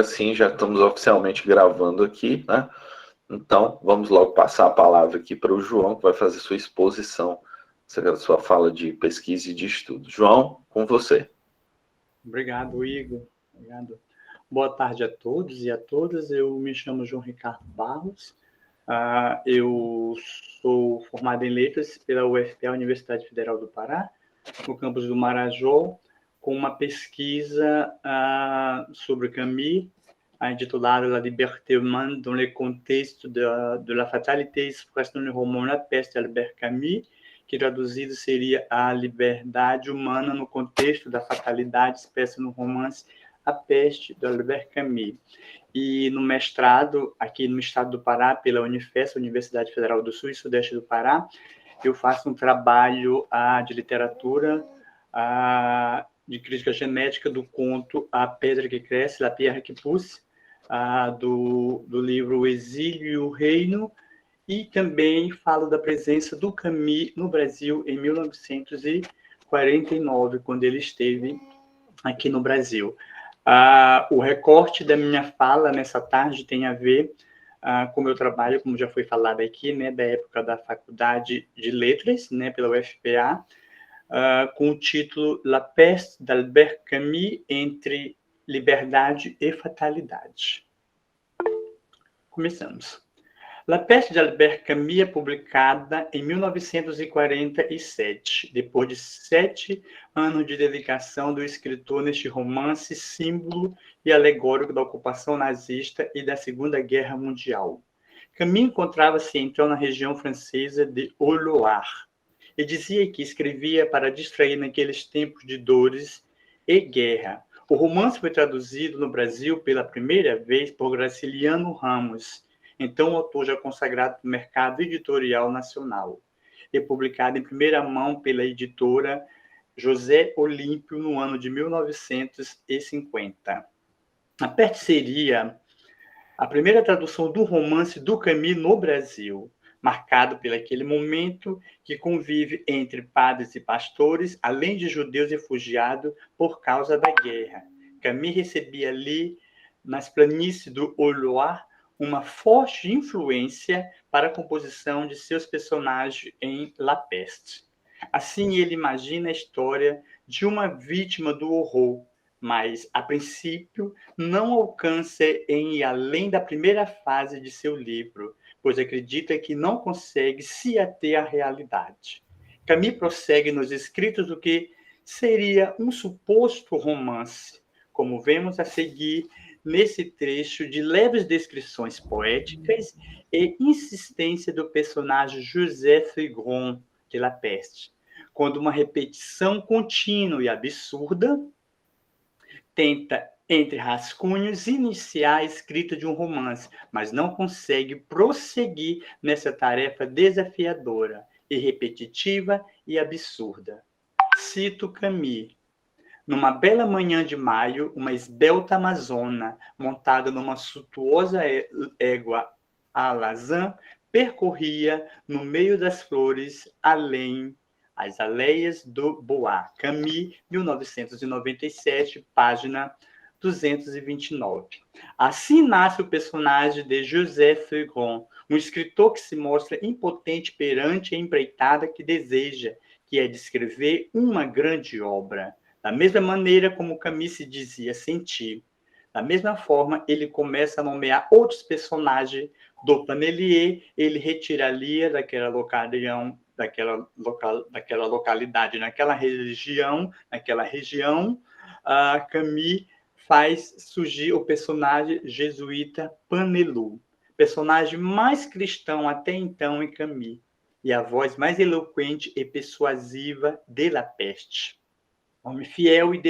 agora sim, já estamos oficialmente gravando aqui, né? Então, vamos logo passar a palavra aqui para o João, que vai fazer sua exposição, sua fala de pesquisa e de estudo. João, com você. Obrigado, Igor. Obrigado. Boa tarde a todos e a todas. Eu me chamo João Ricardo Barros. Eu sou formado em Letras pela UFPA, Universidade Federal do Pará, no campus do Marajó, com uma pesquisa sobre Camus, intitulada La liberté humaine dans le contexte de la fatalité expresse no roman La Peste d'Albert Camus, que traduzido seria A Liberdade Humana no Contexto da Fatalidade expressa no romance A Peste, de Albert Camus. E no mestrado, aqui no estado do Pará, pela Unifesp, Universidade Federal do Sul e Sudeste do Pará, eu faço um trabalho de literatura, de crítica genética do conto A Pedra que Cresce, La Pierre qui Pousse, do livro O Exílio e o Reino, e também falo da presença do Camus no Brasil em 1949, quando ele esteve aqui no Brasil. O recorte da minha fala nessa tarde tem a ver com o meu trabalho, como já foi falado aqui, né, da época da Faculdade de Letras, né, pela UFPA, com o título La Peste d'Albert Camus, entre liberdade e fatalidade. Começamos. La Peste de Albert Camus é publicada em 1947, depois de 7 anos de dedicação do escritor neste romance símbolo e alegórico da ocupação nazista e da Segunda Guerra Mundial. Camus encontrava-se então na região francesa de Haut-Loire e dizia que escrevia para distrair naqueles tempos de dores e guerra. O romance foi traduzido no Brasil pela primeira vez por Graciliano Ramos, então autor já consagrado no mercado editorial nacional, e publicado em primeira mão pela editora José Olímpio no ano de 1950. A Peste seria a primeira tradução do romance do Camus no Brasil, marcado por aquele momento que convive entre padres e pastores, além de judeus refugiados por causa da guerra. Camus recebia ali, nas planícies do Haut-Loire, uma forte influência para a composição de seus personagens em La Peste. Assim, ele imagina a história de uma vítima do horror, mas, a princípio, não alcança em ir além da primeira fase de seu livro, pois acredita que não consegue se ater à realidade. Camus prossegue nos escritos do que seria um suposto romance, como vemos a seguir nesse trecho de leves descrições poéticas e insistência do personagem José Frigron de La Peste, quando uma repetição contínua e absurda tenta, entre rascunhos, iniciar a escrita de um romance, mas não consegue prosseguir nessa tarefa desafiadora, e repetitiva e absurda. Cito Camus. Numa bela manhã de maio, uma esbelta amazona, montada numa suntuosa égua alazã, percorria, no meio das flores, além as aleias do Bois. Camus, 1997, página 229. Assim nasce o personagem de José Frigron, um escritor que se mostra impotente perante a empreitada que deseja, que é descrever uma grande obra. Da mesma maneira como Camus se dizia sentir, da mesma forma, ele começa a nomear outros personagens do Panelier, ele retiraria daquela localidade, naquela região, Camus faz surgir o personagem jesuíta Panelu, personagem mais cristão até então em Camus, e a voz mais eloquente e persuasiva de La Peste. Homem fiel e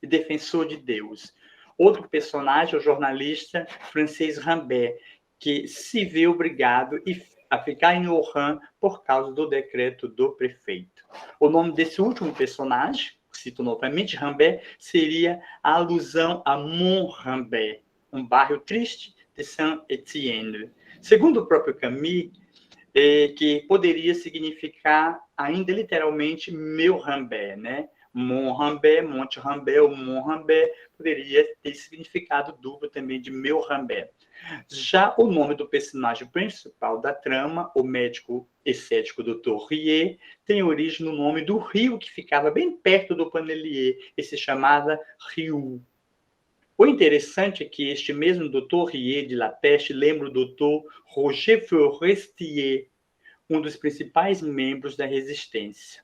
defensor de Deus. Outro personagem é o jornalista francês Rambert, que se vê obrigado a ficar em Oran por causa do decreto do prefeito. O nome desse último personagem, cito novamente, Rambert, seria a alusão a Mont-Rambert, um bairro triste de Saint-Étienne. Segundo o próprio Camus, que poderia significar ainda literalmente meu Rambert, né? Mont Rambert, Monte Rambert ou Mont Rambert, poderia ter significado duplo também de meu Rambert. Já o nome do personagem principal da trama, o médico excético Dr. Rie, tem origem no nome do rio que ficava bem perto do Panelier e se chamava Riu. O interessante é que este mesmo Dr. Rie de La Peste lembra o Dr. Roger Forestier, um dos principais membros da resistência.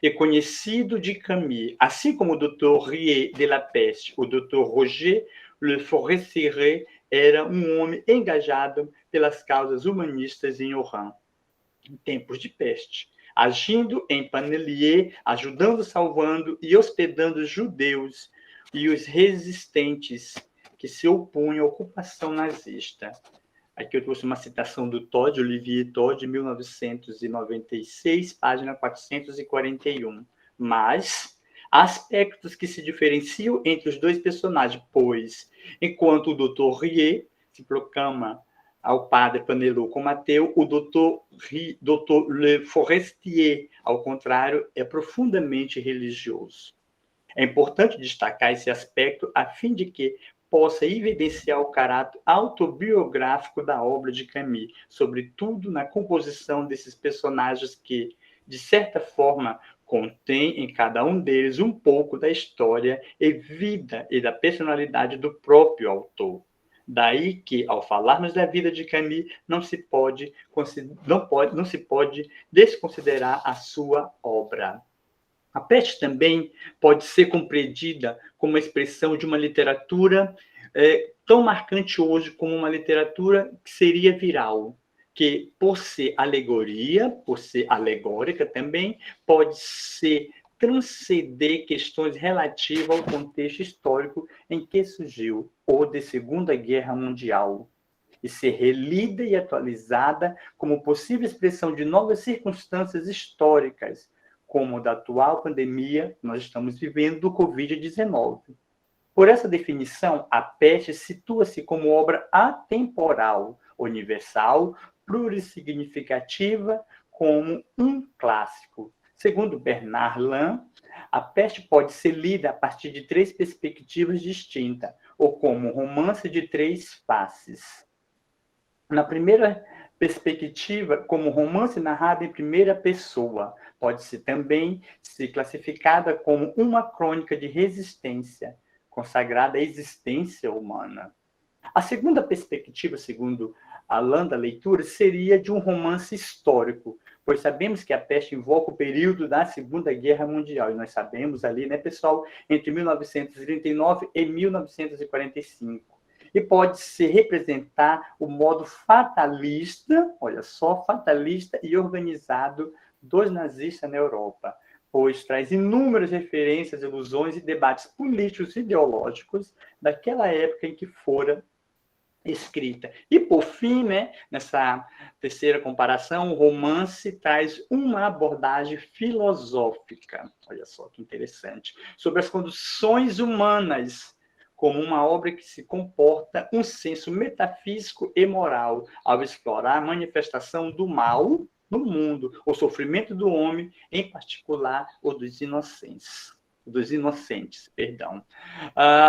E conhecido de Camus, assim como o Dr. Rie de La Peste, o Dr. Roger Le Forestier era um homem engajado pelas causas humanistas em Oran, em tempos de peste, agindo em Panelier, ajudando, salvando e hospedando judeus e os resistentes que se opunham à ocupação nazista. Aqui eu trouxe uma citação do Todd, Olivier Todd, de 1996, página 441. Mas há aspectos que se diferenciam entre os dois personagens, pois, enquanto o Dr. Rie se proclama ao padre Panelot como ateu, o Dr. Le Forestier, ao contrário, é profundamente religioso. É importante destacar esse aspecto a fim de que possa evidenciar o caráter autobiográfico da obra de Camus, sobretudo na composição desses personagens que, de certa forma, contém em cada um deles um pouco da história e vida e da personalidade do próprio autor. Daí que, ao falarmos da vida de Camus, não se pode desconsiderar a sua obra. A peste também pode ser compreendida como uma expressão de uma literatura tão marcante hoje como uma literatura que seria viral, que, por ser alegoria, por ser alegórica também, pode ser transcender questões relativas ao contexto histórico em que surgiu, ou de Segunda Guerra Mundial, e ser relida e atualizada como possível expressão de novas circunstâncias históricas, como da atual pandemia que nós estamos vivendo do Covid-19. Por essa definição, a peste situa-se como obra atemporal, universal, plurissignificativa, como um clássico. Segundo Bernard Lin, a peste pode ser lida a partir de três perspectivas distintas, ou como um romance de três faces. Na primeira perspectiva, como romance narrado em primeira pessoa, pode ser também ser classificada como uma crônica de resistência, consagrada à existência humana. A segunda perspectiva, segundo Alain da leitura, seria de um romance histórico, pois sabemos que a peste invoca o período da Segunda Guerra Mundial, e nós sabemos ali, né, pessoal, entre 1939 e 1945. E pode-se representar o modo fatalista, olha só, fatalista e organizado dos nazistas na Europa, pois traz inúmeras referências, ilusões e debates políticos e ideológicos daquela época em que fora escrita. E, por fim, né, nessa terceira comparação, o romance traz uma abordagem filosófica, olha só que interessante, sobre as condições humanas, como uma obra que se comporta um senso metafísico e moral, ao explorar a manifestação do mal no mundo, o sofrimento do homem, em particular o dos inocentes.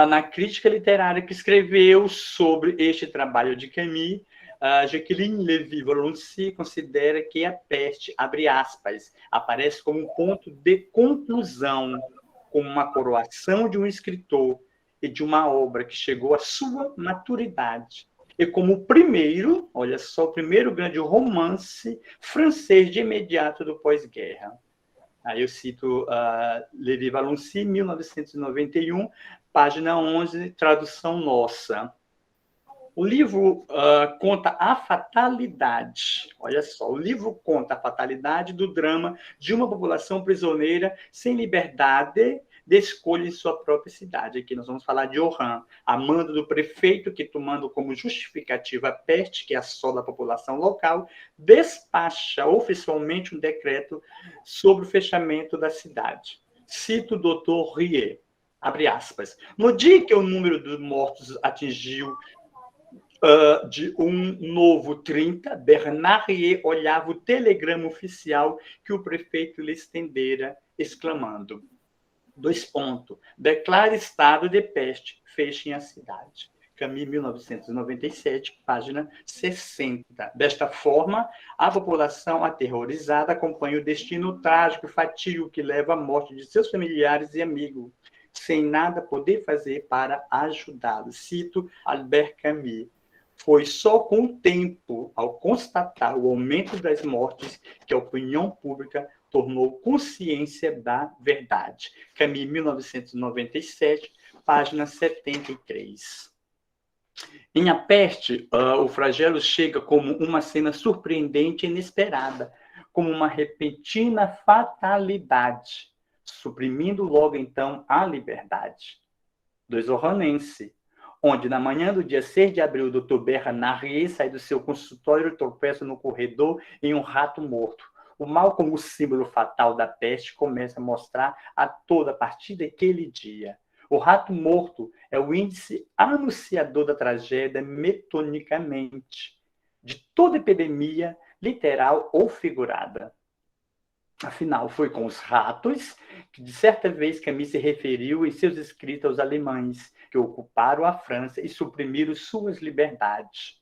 Na crítica literária que escreveu sobre este trabalho de Camus, Jacqueline Lévy-Valency considera que a peste, abre aspas, aparece como um ponto de conclusão, como uma coroação de um escritor e de uma obra que chegou à sua maturidade. E como o primeiro, olha só, o primeiro grande romance francês de imediato do pós-guerra. Aí eu cito Lévy-Valency, 1991, página 11, tradução nossa. O livro conta a fatalidade, olha só, o livro conta a fatalidade do drama de uma população prisioneira sem liberdade de escolha em sua própria cidade. Aqui nós vamos falar de Oran, a mando do prefeito que, tomando como justificativa a peste que assola a população local, despacha oficialmente um decreto sobre o fechamento da cidade. Cito o Dr. Rie, abre aspas, no dia que o número de mortos atingiu de um novo 30, Bernard Rie olhava o telegrama oficial que o prefeito lhe estendera, exclamando: Dois pontos. Declara estado de peste, fechem a cidade. Camus, 1997, página 60. Desta forma, a população aterrorizada acompanha o destino trágico e fatídico que leva à morte de seus familiares e amigos, sem nada poder fazer para ajudá-los. Cito Albert Camus. Foi só com o tempo, ao constatar o aumento das mortes, que a opinião pública tornou consciência da verdade. Camus, 1997, página 73. Em A Peste, o flagelo chega como uma cena surpreendente e inesperada, como uma repentina fatalidade, suprimindo logo então a liberdade. Do Isorranense, onde na manhã do dia 6 de abril, o Dr. Bernard sai do seu consultório e tropeça no corredor em um rato morto. O mal como símbolo fatal da peste começa a mostrar a toda a partir daquele dia. O rato morto é o índice anunciador da tragédia metonicamente, de toda epidemia, literal ou figurada. Afinal, foi com os ratos que, de certa vez, Camus se referiu em seus escritos aos alemães, que ocuparam a França e suprimiram suas liberdades.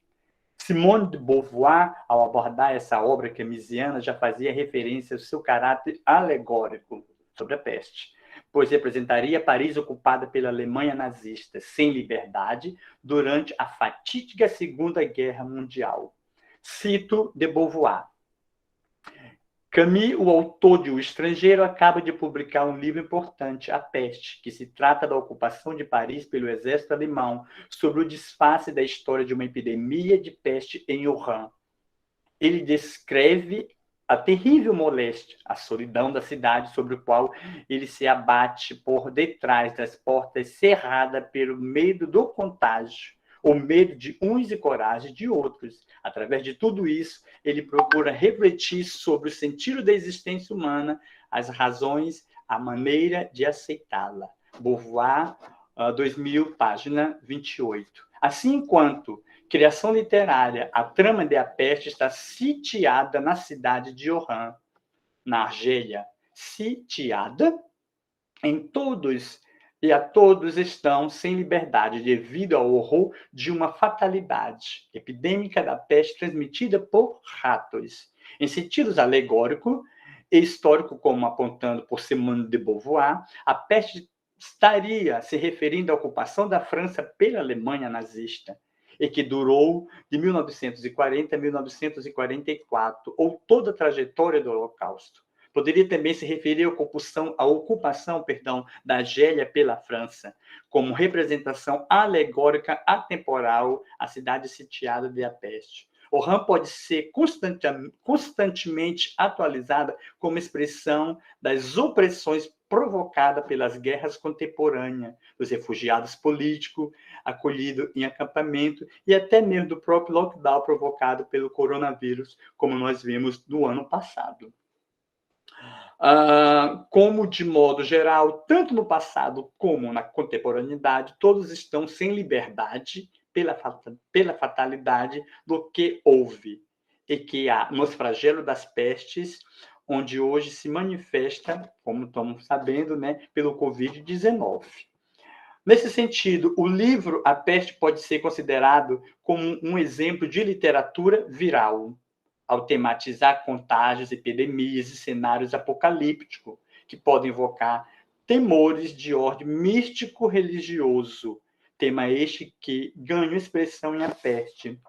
Simone de Beauvoir, ao abordar essa obra camusiana, já fazia referência ao seu caráter alegórico sobre a peste, pois representaria Paris ocupada pela Alemanha nazista, sem liberdade, durante a fatídica Segunda Guerra Mundial. Cito de Beauvoir. Camus, o autor de O Estrangeiro, acaba de publicar um livro importante, A Peste, que se trata da ocupação de Paris pelo exército alemão, sobre o disfarce da história de uma epidemia de peste em Wuhan. Ele descreve a terrível moléstia, a solidão da cidade sobre o qual ele se abate por detrás das portas cerradas pelo medo do contágio, o medo de uns e coragem de outros. Através de tudo isso, ele procura refletir sobre o sentido da existência humana, as razões, a maneira de aceitá-la. Beauvoir, 2000, página 28. Assim, enquanto criação literária, a trama de A Peste está sitiada na cidade de Wuhan, na Argélia. Sitiada em todos e a todos estão sem liberdade devido ao horror de uma fatalidade epidêmica da peste transmitida por ratos. Em sentidos alegórico e histórico, como apontando por Simone de Beauvoir, a peste estaria se referindo à ocupação da França pela Alemanha nazista, e que durou de 1940 a 1944, ou toda a trajetória do Holocausto. Poderia também se referir à ocupação da Argélia pela França, como representação alegórica atemporal à cidade sitiada de A Peste. Wuhan pode ser constantemente atualizada como expressão das opressões provocadas pelas guerras contemporâneas, dos refugiados políticos acolhidos em acampamento e até mesmo do próprio lockdown provocado pelo coronavírus, como nós vimos no ano passado. Como, de modo geral, tanto no passado como na contemporaneidade, todos estão sem liberdade pela fatalidade do que houve, e que há nos flagelos das pestes, onde hoje se manifesta, como estamos sabendo, pelo Covid-19. Nesse sentido, o livro A Peste pode ser considerado como um exemplo de literatura viral, ao tematizar contágios, epidemias e cenários apocalípticos, que podem evocar temores de ordem místico-religioso, tema este que ganha expressão em A Peste.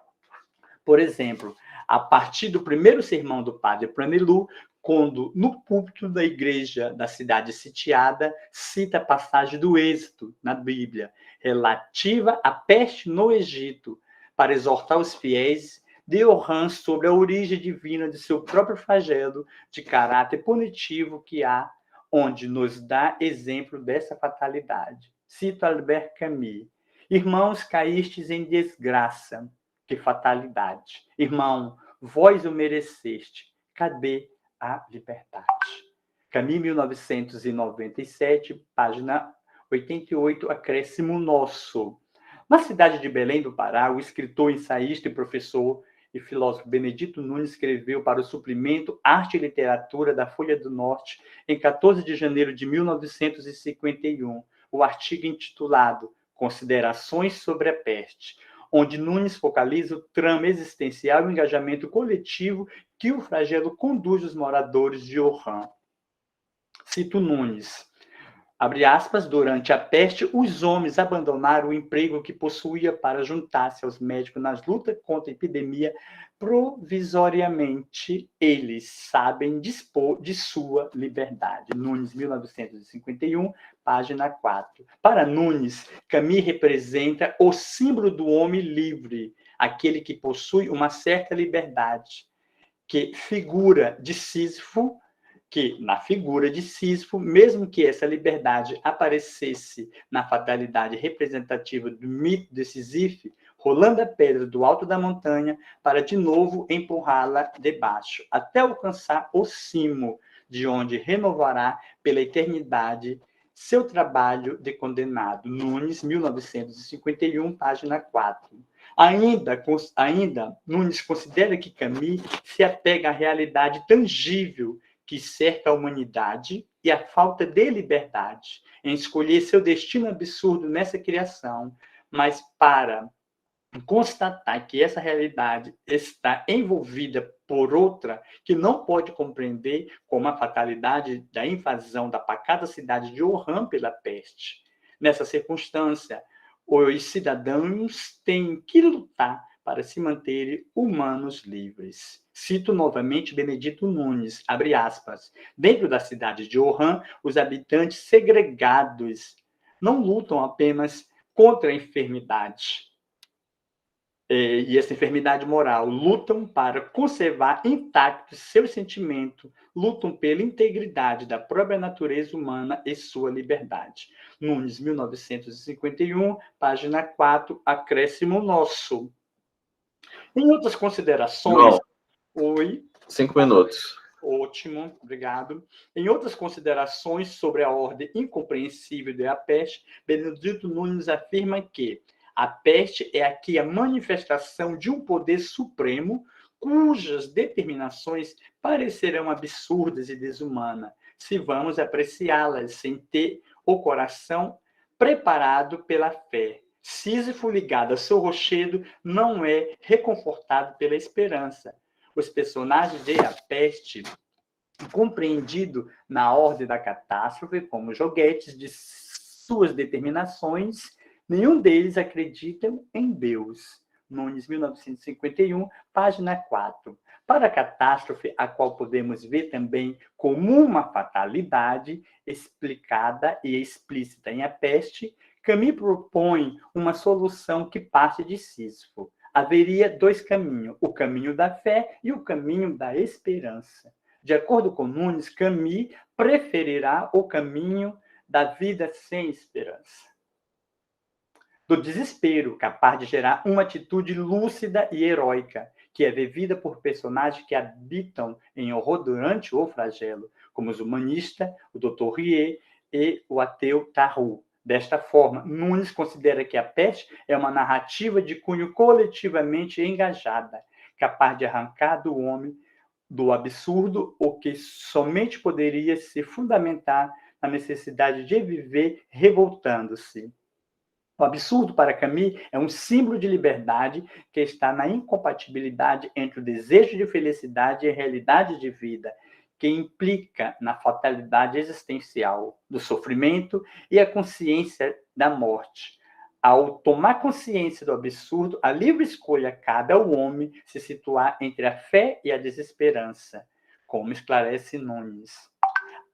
Por exemplo, a partir do primeiro sermão do padre Pranelu, quando, no púlpito da igreja da cidade sitiada, cita a passagem do Êxodo, na Bíblia, relativa à peste no Egito, para exortar os fiéis de Wuhan sobre a origem divina de seu próprio flagelo de caráter punitivo que há, onde nos dá exemplo dessa fatalidade. Cito Albert Camus. Irmãos, caístes em desgraça. Que fatalidade. Irmão, vós o mereceste. Cadê a liberdade? Camus, 1997, página 88, acréscimo nosso. Na cidade de Belém do Pará, o escritor, ensaísta e professor e filósofo Benedito Nunes escreveu para o suplemento Arte e Literatura da Folha do Norte, em 14 de janeiro de 1951, o artigo intitulado Considerações sobre a Peste, onde Nunes focaliza o trama existencial e o engajamento coletivo que o flagelo conduz os moradores de Wuhan. Cito Nunes. Abre aspas, durante a peste, os homens abandonaram o emprego que possuía para juntar-se aos médicos nas lutas contra a epidemia. Provisoriamente, eles sabem dispor de sua liberdade. Nunes, 1951, página 4. Para Nunes, Camus representa o símbolo do homem livre, aquele que possui uma certa liberdade, que figura de Sísifo, que, na figura de Sísifo, mesmo que essa liberdade aparecesse na fatalidade representativa do mito de Sísifo, rolando a pedra do alto da montanha para de novo empurrá-la debaixo, até alcançar o cimo, de onde renovará pela eternidade seu trabalho de condenado. Nunes, 1951, página 4. Ainda, Nunes considera que Camus se apega à realidade tangível que cerca a humanidade e a falta de liberdade em escolher seu destino absurdo nessa criação, mas para constatar que essa realidade está envolvida por outra que não pode compreender, como a fatalidade da invasão da pacata cidade de Wuhan pela peste. Nessa circunstância, os cidadãos têm que lutar para se manterem humanos livres. Cito novamente Benedito Nunes, abre aspas. Dentro da cidade de Wuhan, os habitantes segregados não lutam apenas contra a enfermidade e essa enfermidade moral, lutam para conservar intactos seus sentimentos, lutam pela integridade da própria natureza humana e sua liberdade. Nunes, 1951, página 4, acréscimo nosso. Em outras considerações... Oi. 5 minutos. Ótimo, obrigado. Em outras considerações sobre a ordem incompreensível da peste, Benedito Nunes afirma que a peste é aqui a manifestação de um poder supremo cujas determinações parecerão absurdas e desumanas, se vamos apreciá-las sem ter o coração preparado pela fé. Sísifo ligado a seu rochedo não é reconfortado pela esperança. Os personagens de A Peste, compreendido na ordem da catástrofe como joguetes de suas determinações, nenhum deles acredita em Deus. Nunes, 1951, página 4. Para a catástrofe, a qual podemos ver também como uma fatalidade explicada e explícita em A Peste, Camus propõe uma solução que parte de Sísifo. Haveria dois caminhos, o caminho da fé e o caminho da esperança. De acordo com Nunes, Camus preferirá o caminho da vida sem esperança, do desespero, capaz de gerar uma atitude lúcida e heróica, que é vivida por personagens que habitam em horror durante o flagelo, como os humanistas, o Dr. Rie e o ateu Tarrou. Desta forma, Nunes considera que A Peste é uma narrativa de cunho coletivamente engajada, capaz de arrancar do homem do absurdo o que somente poderia se fundamentar na necessidade de viver revoltando-se. O absurdo para Camus é um símbolo de liberdade que está na incompatibilidade entre o desejo de felicidade e a realidade de vida, que implica na fatalidade existencial do sofrimento e a consciência da morte. Ao tomar consciência do absurdo, a livre escolha cabe ao homem se situar entre a fé e a desesperança, como esclarece Nunes.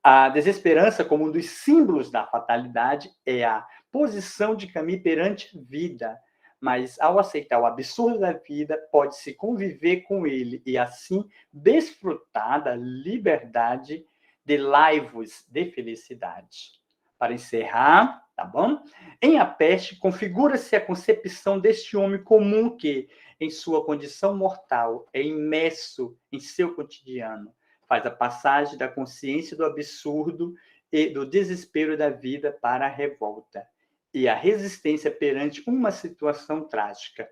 A desesperança, como um dos símbolos da fatalidade, é a posição de Camus perante a vida, mas ao aceitar o absurdo da vida, pode-se conviver com ele e assim desfrutar da liberdade de laivos de felicidade. Para encerrar, tá bom? Em A Peste, configura-se a concepção deste homem comum que, em sua condição mortal, é imerso em seu cotidiano, faz a passagem da consciência do absurdo e do desespero da vida para a revolta e a resistência perante uma situação trágica.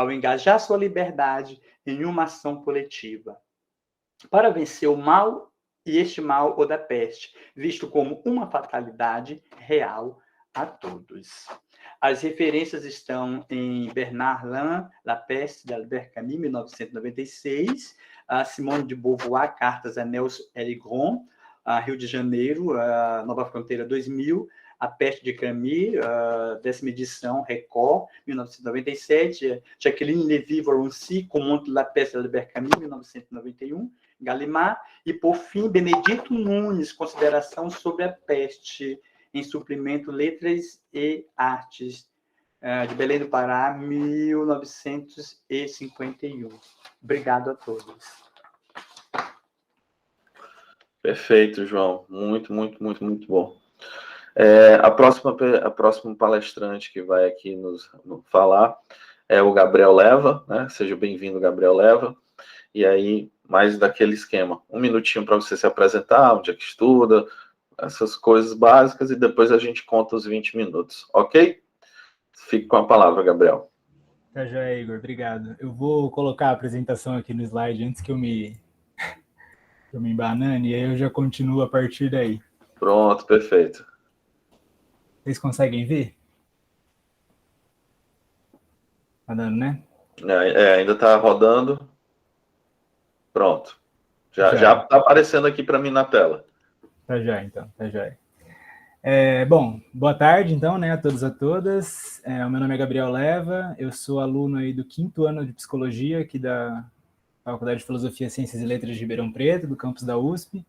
ao engajar sua liberdade em uma ação coletiva, para vencer o mal, e este mal, o da peste, visto como uma fatalidade real a todos. As referências estão em Bernard Lin, La Peste, de Albert Camus, 1996, a Simone de Beauvoir, Cartas a Nelson Erigron, Rio de Janeiro, Nova Fronteira, 2000, A Peste de Camus, 10ª edição, Record, 1997, Jacqueline Lévy-Valency, Conte de La Peste, de Albert Camus, 1991, Gallimard, e, por fim, Benedito Nunes, Consideração sobre a Peste, em suplemento Letras e Artes, de Belém do Pará, 1951. Obrigado a todos. Perfeito, João. Muito, muito, muito, muito bom. A próxima palestrante que vai aqui nos falar é o Gabriel Leva, né? Seja bem-vindo, Gabriel Leva. E aí, mais daquele esquema. 1 minutinho para você se apresentar, onde é que estuda, essas coisas básicas, e depois a gente conta os 20 minutos, ok? Fique com a palavra, Gabriel. Tá joia, Igor, obrigado. Eu vou colocar a apresentação aqui no slide antes que eu me embanane, e aí eu já continuo a partir daí. Pronto, perfeito. Vocês conseguem ver? Tá dando, né? Ainda tá rodando. Pronto. Já tá aparecendo aqui para mim na tela. Tá joia, então, tá joia. Bom, boa tarde, então, né, a todos e a todas. O meu nome é Gabriel Leva, eu sou aluno aí do 5º ano de Psicologia aqui da Faculdade de Filosofia, Ciências e Letras de Ribeirão Preto, do campus da USP.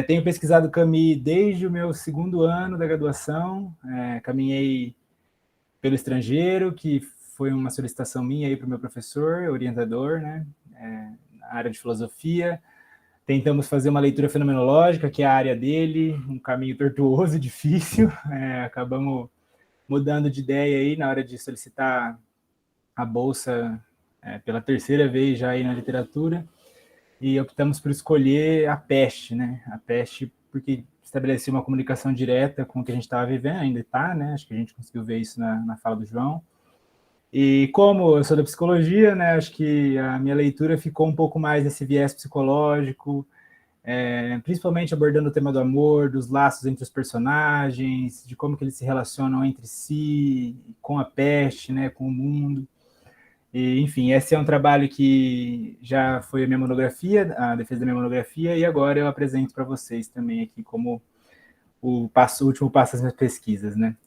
Tenho pesquisado Camus desde o meu 2º ano da graduação, caminhei pelo estrangeiro, que foi uma solicitação minha aí para o meu professor, orientador, né, na área de filosofia. Tentamos fazer uma leitura fenomenológica, que é a área dele, um caminho tortuoso e difícil. Acabamos mudando de ideia aí na hora de solicitar a bolsa pela 3ª vez já aí na literatura, e optamos por escolher a peste, né? A peste porque estabelecia uma comunicação direta com o que a gente estava vivendo, ainda está, né? Acho que a gente conseguiu ver isso na fala do João. E como eu sou da psicologia, né, acho que a minha leitura ficou um pouco mais nesse viés psicológico, principalmente abordando o tema do amor, dos laços entre os personagens, de como que eles se relacionam entre si, com a peste, né, com o mundo. E, enfim, esse é um trabalho que já foi a minha monografia, a defesa da minha monografia, e agora eu apresento para vocês também aqui como o último passo das minhas pesquisas, né.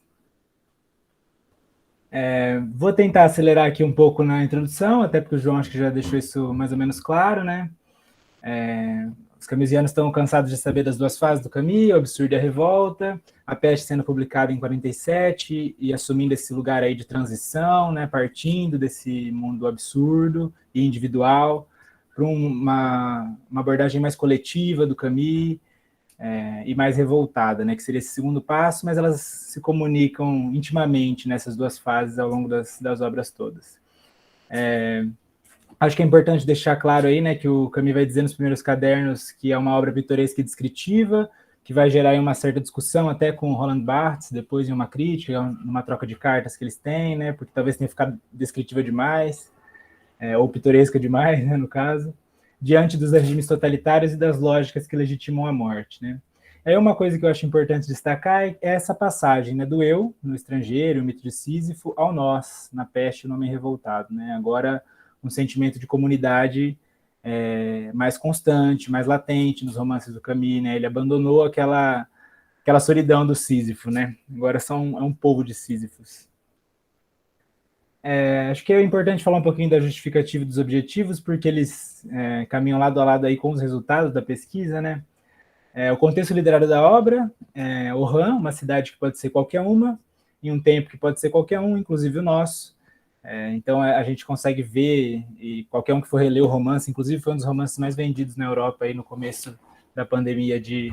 Vou tentar acelerar aqui um pouco na introdução, até porque o João acho que já deixou isso mais ou menos claro, né? Os camusianos estão cansados de saber das duas fases do Camus, o absurdo e a revolta, a peste sendo publicada em 47 e assumindo esse lugar aí de transição, né? Partindo desse mundo absurdo e individual para uma abordagem mais coletiva do Camus, e mais revoltada, né, que seria esse segundo passo, mas elas se comunicam intimamente nessas duas fases ao longo das obras todas. Acho que é importante deixar claro aí, né, que o Camus vai dizer nos primeiros cadernos que é uma obra pitoresca e descritiva, que vai gerar uma certa discussão até com Roland Barthes, depois em uma crítica, numa troca de cartas que eles têm, né, porque talvez tenha ficado descritiva demais, ou pitoresca demais, né, no caso, diante dos regimes totalitários e das lógicas que legitimam a morte, né? Aí uma coisa que eu acho importante destacar é essa passagem, né, do eu, no estrangeiro, o mito de Sísifo, ao nós, na peste, o homem revoltado, né? Agora, um sentimento de comunidade mais constante, mais latente nos romances do Camus, né? Ele abandonou aquela solidão do Sísifo, né? Agora é um povo de Sísifos. Acho que é importante falar um pouquinho da justificativa dos objetivos, porque eles caminham lado a lado aí com os resultados da pesquisa, né? O contexto literário da obra, Oran, uma cidade que pode ser qualquer uma, em um tempo que pode ser qualquer um, inclusive o nosso. Então a gente consegue ver, e qualquer um que for reler o romance, inclusive foi um dos romances mais vendidos na Europa aí no começo da pandemia de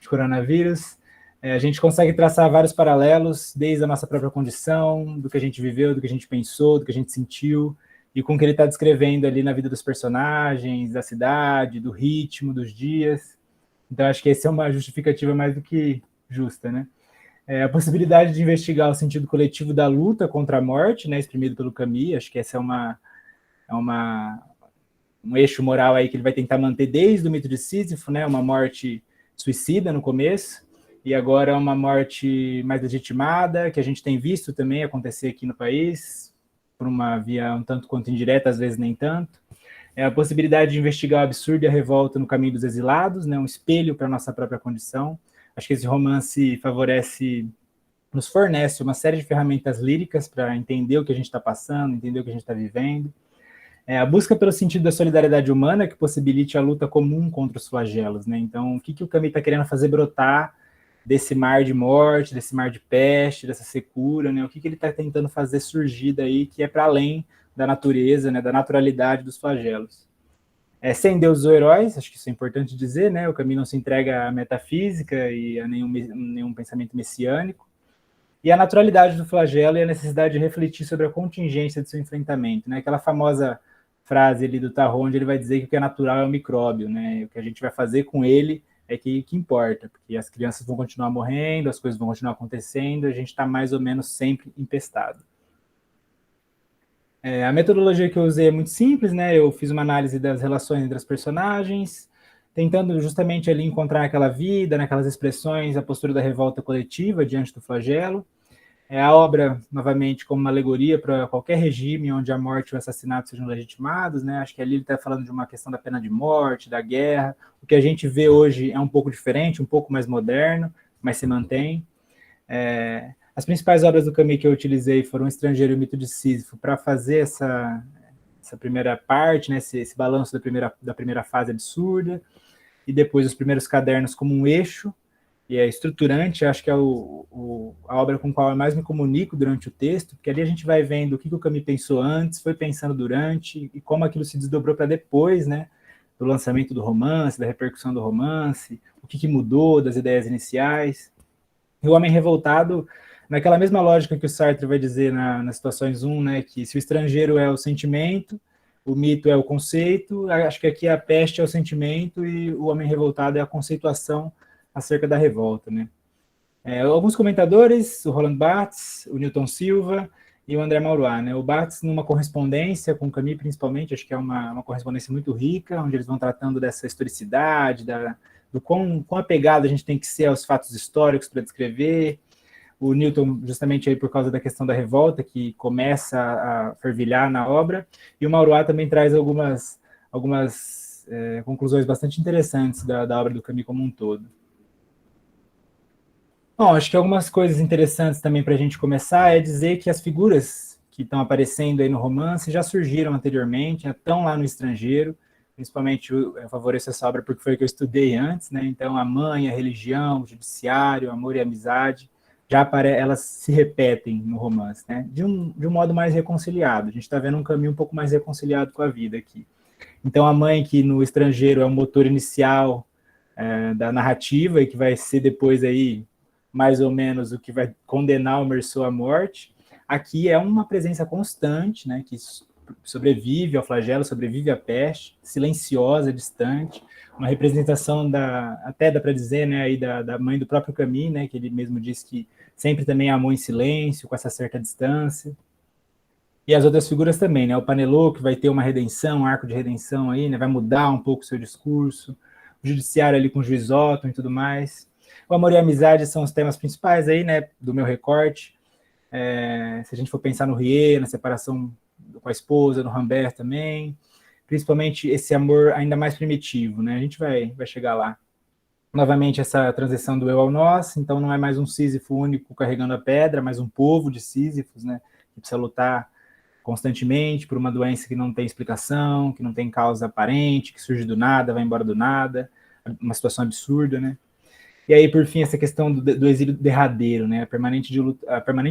coronavírus. A gente consegue traçar vários paralelos, desde a nossa própria condição, do que a gente viveu, do que a gente pensou, do que a gente sentiu, e com o que ele está descrevendo ali na vida dos personagens, da cidade, do ritmo, dos dias. Então, acho que essa é uma justificativa mais do que justa, né? A possibilidade de investigar o sentido coletivo da luta contra a morte, né, exprimido pelo Camus. Acho que essa é um eixo moral aí que ele vai tentar manter desde o mito de Sísifo, né, uma morte suicida no começo, e agora uma morte mais legitimada, que a gente tem visto também acontecer aqui no país, por uma via um tanto quanto indireta, às vezes nem tanto. A possibilidade de investigar o absurdo e a revolta no caminho dos exilados, né, um espelho para a nossa própria condição. Acho que esse romance nos fornece uma série de ferramentas líricas para entender o que a gente está passando, entender o que a gente está vivendo. A busca pelo sentido da solidariedade humana que possibilite a luta comum contra os flagelos, né? Então, o que o Camus está querendo fazer brotar desse mar de morte, desse mar de peste, dessa secura, né? O que ele está tentando fazer surgir daí, que é para além da natureza, né? Da naturalidade dos flagelos. Sem deuses ou heróis, acho que isso é importante dizer, né? O Camus não se entrega à metafísica e a nenhum pensamento messiânico. E a naturalidade do flagelo e a necessidade de refletir sobre a contingência de seu enfrentamento, né? Aquela famosa frase ali do Tarot, onde ele vai dizer que o que é natural é o micróbio, né? O que a gente vai fazer com ele é que importa, porque as crianças vão continuar morrendo, as coisas vão continuar acontecendo, a gente está mais ou menos sempre empestado. A metodologia que eu usei é muito simples, né? Eu fiz uma análise das relações entre as personagens, tentando justamente ali encontrar aquela vida, naquelas expressões, a postura da revolta coletiva diante do flagelo. A obra, novamente, como uma alegoria para qualquer regime onde a morte e o assassinato sejam legitimados, né? Acho que ali ele está falando de uma questão da pena de morte, da guerra. O que a gente vê hoje é um pouco diferente, um pouco mais moderno, mas se mantém. As principais obras do Camus que eu utilizei foram O Estrangeiro e o Mito de Sísifo, para fazer essa primeira parte, né? esse balanço da primeira fase absurda, e depois os primeiros cadernos como um eixo, e é estruturante, acho que é a obra com a qual eu mais me comunico durante o texto, porque ali a gente vai vendo o que o Camus pensou antes, foi pensando durante, e como aquilo se desdobrou para depois, né, do lançamento do romance, da repercussão do romance, o que mudou das ideias iniciais. E o Homem Revoltado, naquela mesma lógica que o Sartre vai dizer nas situações 1, né, que se o estrangeiro é o sentimento, o mito é o conceito, acho que aqui a peste é o sentimento e o Homem Revoltado é a conceituação acerca da revolta, né? Alguns comentadores, o Roland Barthes, o Newton Silva e o André Maurois, né? O Barthes numa correspondência com o Camus, principalmente, acho que é uma correspondência muito rica, onde eles vão tratando dessa historicidade, do quão apegado a gente tem que ser aos fatos históricos para descrever. O Newton, justamente aí por causa da questão da revolta, que começa a fervilhar na obra, e o Maurois também traz algumas conclusões bastante interessantes da obra do Camus como um todo. Bom, acho que algumas coisas interessantes também para a gente começar é dizer que as figuras que estão aparecendo aí no romance já surgiram anteriormente, já estão lá no Estrangeiro, principalmente eu favoreço essa obra porque foi o que eu estudei antes, né? Então a mãe, a religião, o judiciário, o amor e a amizade, elas se repetem no romance, né? De um modo mais reconciliado, a gente está vendo um caminho um pouco mais reconciliado com a vida aqui. Então a mãe, que no Estrangeiro é o motor inicial da narrativa e que vai ser depois aí mais ou menos o que vai condenar o Meursault à morte, aqui é uma presença constante, né, que sobrevive ao flagelo, sobrevive à peste, silenciosa, distante, uma representação até dá para dizer, né, aí da mãe do próprio Camus, né, que ele mesmo disse que sempre também amou em silêncio, com essa certa distância. E as outras figuras também, né, o Panelot, que vai ter uma redenção, um arco de redenção aí, né, vai mudar um pouco o seu discurso, o judiciário ali com o juiz Otton e tudo mais. O amor e a amizade são os temas principais aí, né, do meu recorte. Se a gente for pensar no Rie, na separação com a esposa, no Rambert também, principalmente esse amor ainda mais primitivo, né, a gente vai chegar lá. Novamente essa transição do eu ao nós, então não é mais um Sísifo único carregando a pedra, mas um povo de Sísifos, né, que precisa lutar constantemente por uma doença que não tem explicação, que não tem causa aparente, que surge do nada, vai embora do nada, uma situação absurda, né. E aí, por fim, essa questão do exílio derradeiro, né? A permanente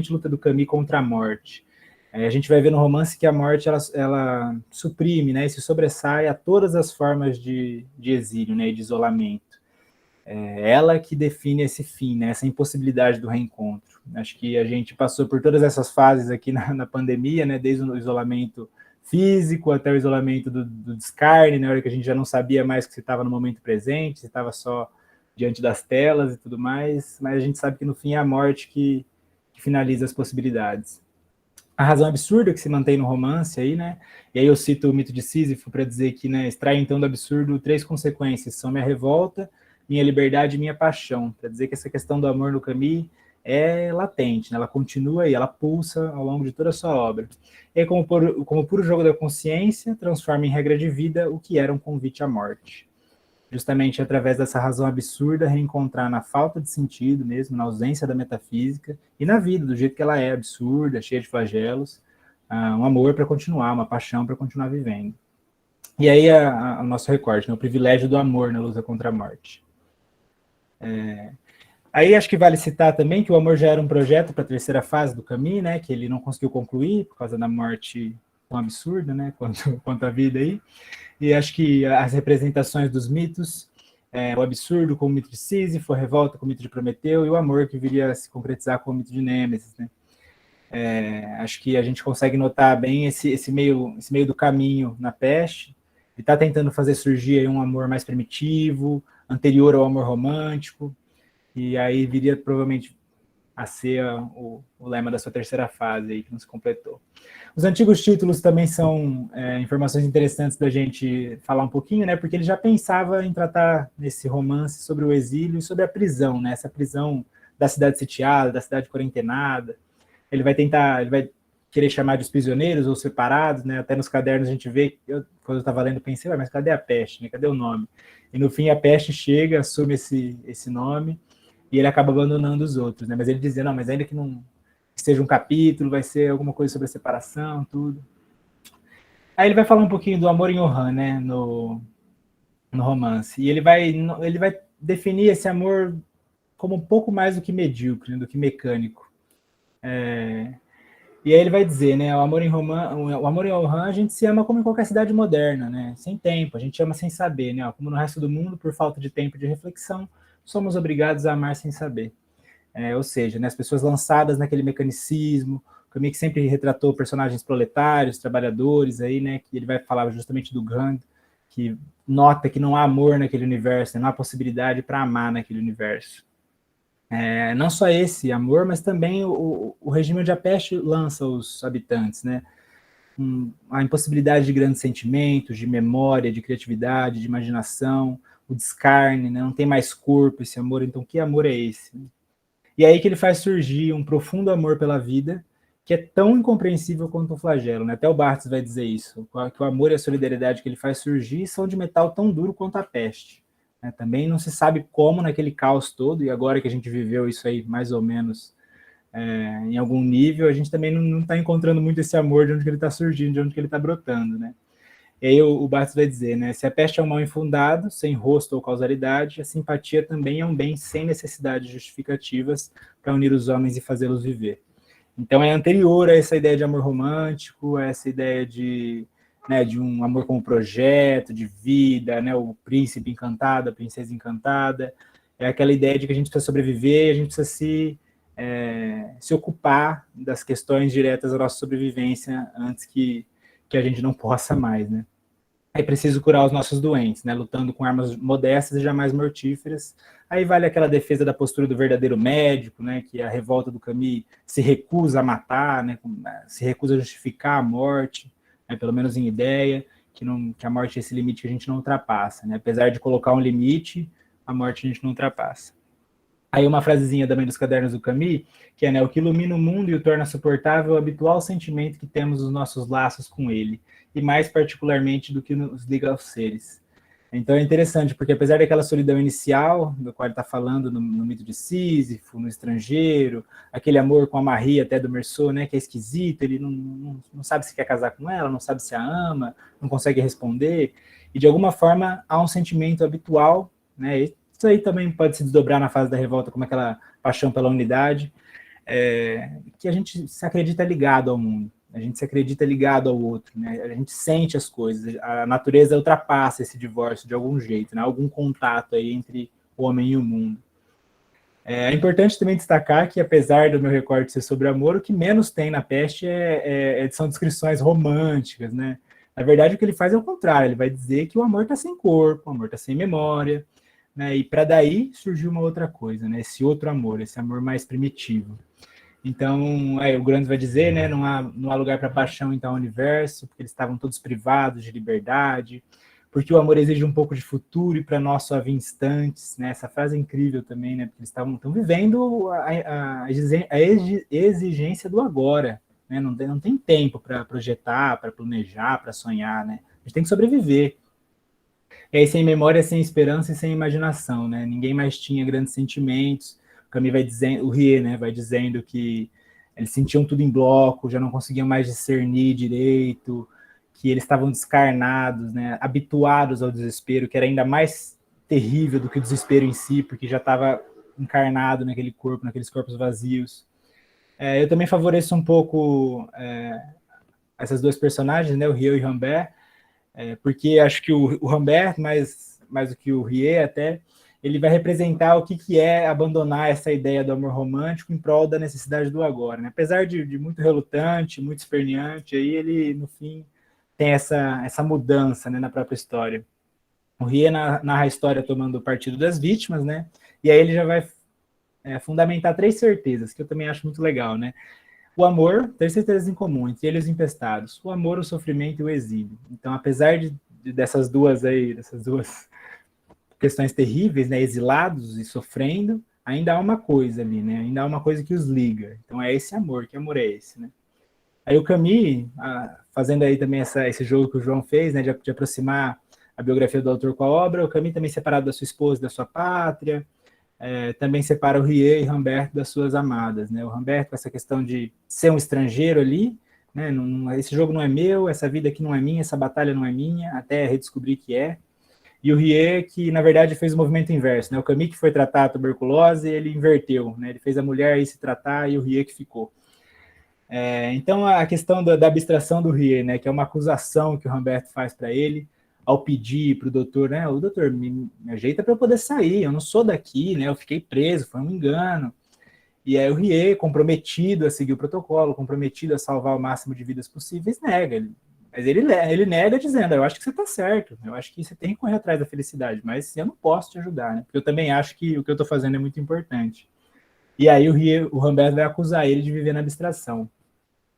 luta do Camus contra a morte. A gente vai ver no romance que a morte, ela suprime, né? E se sobressai a todas as formas de exílio, né? E de isolamento. Ela que define esse fim, né? Essa impossibilidade do reencontro. Acho que a gente passou por todas essas fases aqui na pandemia, né? Desde o isolamento físico até o isolamento do descarne, na hora que a gente já não sabia mais que se estava no momento presente, se estava só diante das telas e tudo mais, mas a gente sabe que no fim é a morte que finaliza as possibilidades. A razão absurda que se mantém no romance aí, né? E aí eu cito o mito de Sísifo para dizer que, né, extrai então do absurdo 3 consequências, são minha revolta, minha liberdade e minha paixão, para dizer que essa questão do amor no Camus é latente, né? Ela continua aí, ela pulsa ao longo de toda a sua obra. E aí, como puro jogo da consciência, transforma em regra de vida o que era um convite à morte. Justamente através dessa razão absurda, reencontrar na falta de sentido mesmo, na ausência da metafísica, e na vida, do jeito que ela é, absurda, cheia de flagelos, um amor para continuar, uma paixão para continuar vivendo. E aí o nosso recorte, né, o privilégio do amor na luta contra a morte. Aí acho que vale citar também que o amor já era um projeto para a terceira fase do Camus, né, que ele não conseguiu concluir por causa da morte tão absurda, né, quanto a vida aí. E acho que as representações dos mitos, o absurdo com o mito de Sísifo, a revolta com o mito de Prometeu, e o amor que viria a se concretizar com o mito de Nêmesis, né? Acho que a gente consegue notar bem esse meio do caminho na Peste. Ele está tentando fazer surgir aí um amor mais primitivo, anterior ao amor romântico, e aí viria provavelmente a ser o lema da sua terceira fase aí, que não se completou. Os antigos títulos também são informações interessantes da gente falar um pouquinho, né? Porque ele já pensava em tratar nesse romance sobre o exílio e sobre a prisão, né? Essa prisão da cidade sitiada, da cidade quarentenada. Ele vai querer chamar de os prisioneiros ou separados, né? Até nos cadernos a gente vê, quando eu estava lendo, pensei, mas cadê a peste, né? Cadê o nome? E no fim a peste chega, assume esse nome, e ele acaba abandonando os outros, né? Mas ele dizia, não, mas ainda que não seja um capítulo, vai ser alguma coisa sobre a separação, tudo. Aí ele vai falar um pouquinho do amor em Orhan, né, no romance. E ele vai definir esse amor como um pouco mais do que medíocre, né, do que mecânico. E aí ele vai dizer, né, o amor em Orhan a gente se ama como em qualquer cidade moderna, né, sem tempo, a gente ama sem saber, né, como no resto do mundo, por falta de tempo de reflexão, somos obrigados a amar sem saber. Ou seja, né, as pessoas lançadas naquele mecanicismo, o Camus que sempre retratou personagens proletários, trabalhadores, aí, né, que ele vai falar justamente do Grand, que nota que não há amor naquele universo, né, não há possibilidade para amar naquele universo. Não só esse amor, mas também o regime onde a peste lança os habitantes, né, a impossibilidade de grandes sentimentos, de memória, de criatividade, de imaginação, o descarne, né, não tem mais corpo esse amor, então que amor é esse? E é aí que ele faz surgir um profundo amor pela vida, que é tão incompreensível quanto o flagelo, né? Até o Barthes vai dizer isso, que o amor e a solidariedade que ele faz surgir são de metal tão duro quanto a peste. Né? Também não se sabe como naquele caos todo, e agora que a gente viveu isso aí mais ou menos em algum nível, a gente também não está encontrando muito esse amor de onde que ele está surgindo, de onde que ele está brotando, né? E aí o Barthes vai dizer, né, se a peste é um mal infundado, sem rosto ou causalidade, a simpatia também é um bem sem necessidades justificativas para unir os homens e fazê-los viver. Então é anterior a essa ideia de amor romântico, a essa ideia de um amor como projeto, de vida, né, o príncipe encantado, a princesa encantada, é aquela ideia de que a gente precisa sobreviver, a gente precisa se ocupar das questões diretas da nossa sobrevivência antes que a gente não possa mais, né? É preciso curar os nossos doentes, né? Lutando com armas modestas e jamais mortíferas. Aí vale aquela defesa da postura do verdadeiro médico, né? Que a revolta do Camus se recusa a matar, né? Se recusa a justificar a morte, né? Pelo menos em ideia, que a morte é esse limite que a gente não ultrapassa, né? Apesar de colocar um limite, a morte a gente não ultrapassa. Aí uma frasezinha também dos cadernos do Camus, que é, né, o que ilumina o mundo e o torna suportável é o habitual sentimento que temos nos nossos laços com ele, e mais particularmente do que nos liga aos seres. Então é interessante, porque apesar daquela solidão inicial, do qual ele está falando no mito de Sísifo, no Estrangeiro, aquele amor com a Marie até do Meursault, né, que é esquisito, ele não sabe se quer casar com ela, não sabe se a ama, não consegue responder, e de alguma forma há um sentimento habitual, né, isso aí também pode se desdobrar na fase da revolta como aquela paixão pela unidade, que a gente se acredita ligado ao mundo, a gente se acredita ligado ao outro, né? A gente sente as coisas, a natureza ultrapassa esse divórcio de algum jeito, né? Algum contato aí entre o homem e o mundo. É importante também destacar que, apesar do meu recorte ser sobre amor, o que menos tem na peste são descrições românticas, né? Na verdade, o que ele faz é o contrário, ele vai dizer que o amor está sem corpo, o amor está sem memória, né? E para daí surgiu uma outra coisa, né? Esse outro amor, esse amor mais primitivo. Então, o Grande vai dizer, né? Não há lugar para paixão em tal universo, porque eles estavam todos privados de liberdade, porque o amor exige um pouco de futuro e para nós só havia instantes, né? Essa frase é incrível também, né? Porque eles estão vivendo a exigência do agora, né? Não tem tempo para projetar, para planejar, para sonhar, né? A gente tem que sobreviver. E aí, sem memória, sem esperança e sem imaginação, né? Ninguém mais tinha grandes sentimentos. O Camus vai dizendo, o Rie, né, vai dizendo que eles sentiam tudo em bloco, já não conseguiam mais discernir direito, que eles estavam descarnados, né, habituados ao desespero, que era ainda mais terrível do que o desespero em si, porque já estava encarnado naquele corpo, naqueles corpos vazios. Eu também favoreço um pouco essas duas personagens, né, o Rie e o Rambert, porque acho que o Rambert, mais do que o Rie até, ele vai representar o que é abandonar essa ideia do amor romântico em prol da necessidade do agora, né? Apesar de muito relutante, muito esperneante, aí ele, no fim, tem essa mudança, né, na própria história. O Rie narra a história tomando o partido das vítimas, né? E aí ele já vai fundamentar 3 certezas, que eu também acho muito legal, né? O amor, 3 certezas em comum, entre eles empestados. O amor, o sofrimento e o exílio. Então, apesar dessas duas questões terríveis, né, exilados e sofrendo, ainda há uma coisa ali, né? Ainda há uma coisa que os liga. Então é esse amor, que amor é esse, né? Aí o Camus, fazendo aí também esse jogo que o João fez, né, de aproximar a biografia do autor com a obra, o Camus também separado da sua esposa, da sua pátria, também separa o Rie e Rambert das suas amadas, né? O Rambert com essa questão de ser um estrangeiro ali, né? Esse jogo não é meu, essa vida aqui não é minha, essa batalha não é minha, até redescobrir que é. E o Rie, que na verdade fez o movimento inverso, né? O Camus que foi tratar a tuberculose, ele inverteu, né? Ele fez a mulher aí se tratar e o Rie que ficou. Então a questão da abstração do Rie, né? Que é uma acusação que o Rambert faz para ele, ao pedir para o doutor, né? O doutor, me ajeita para eu poder sair, eu não sou daqui, né? Eu fiquei preso, foi um engano. E aí o Rie, comprometido a seguir o protocolo, comprometido a salvar o máximo de vidas possíveis, nega. Mas ele nega dizendo, eu acho que você está certo, eu acho que você tem que correr atrás da felicidade, mas eu não posso te ajudar, né? Porque eu também acho que o que eu estou fazendo é muito importante. E aí o Rambert vai acusar ele de viver na abstração.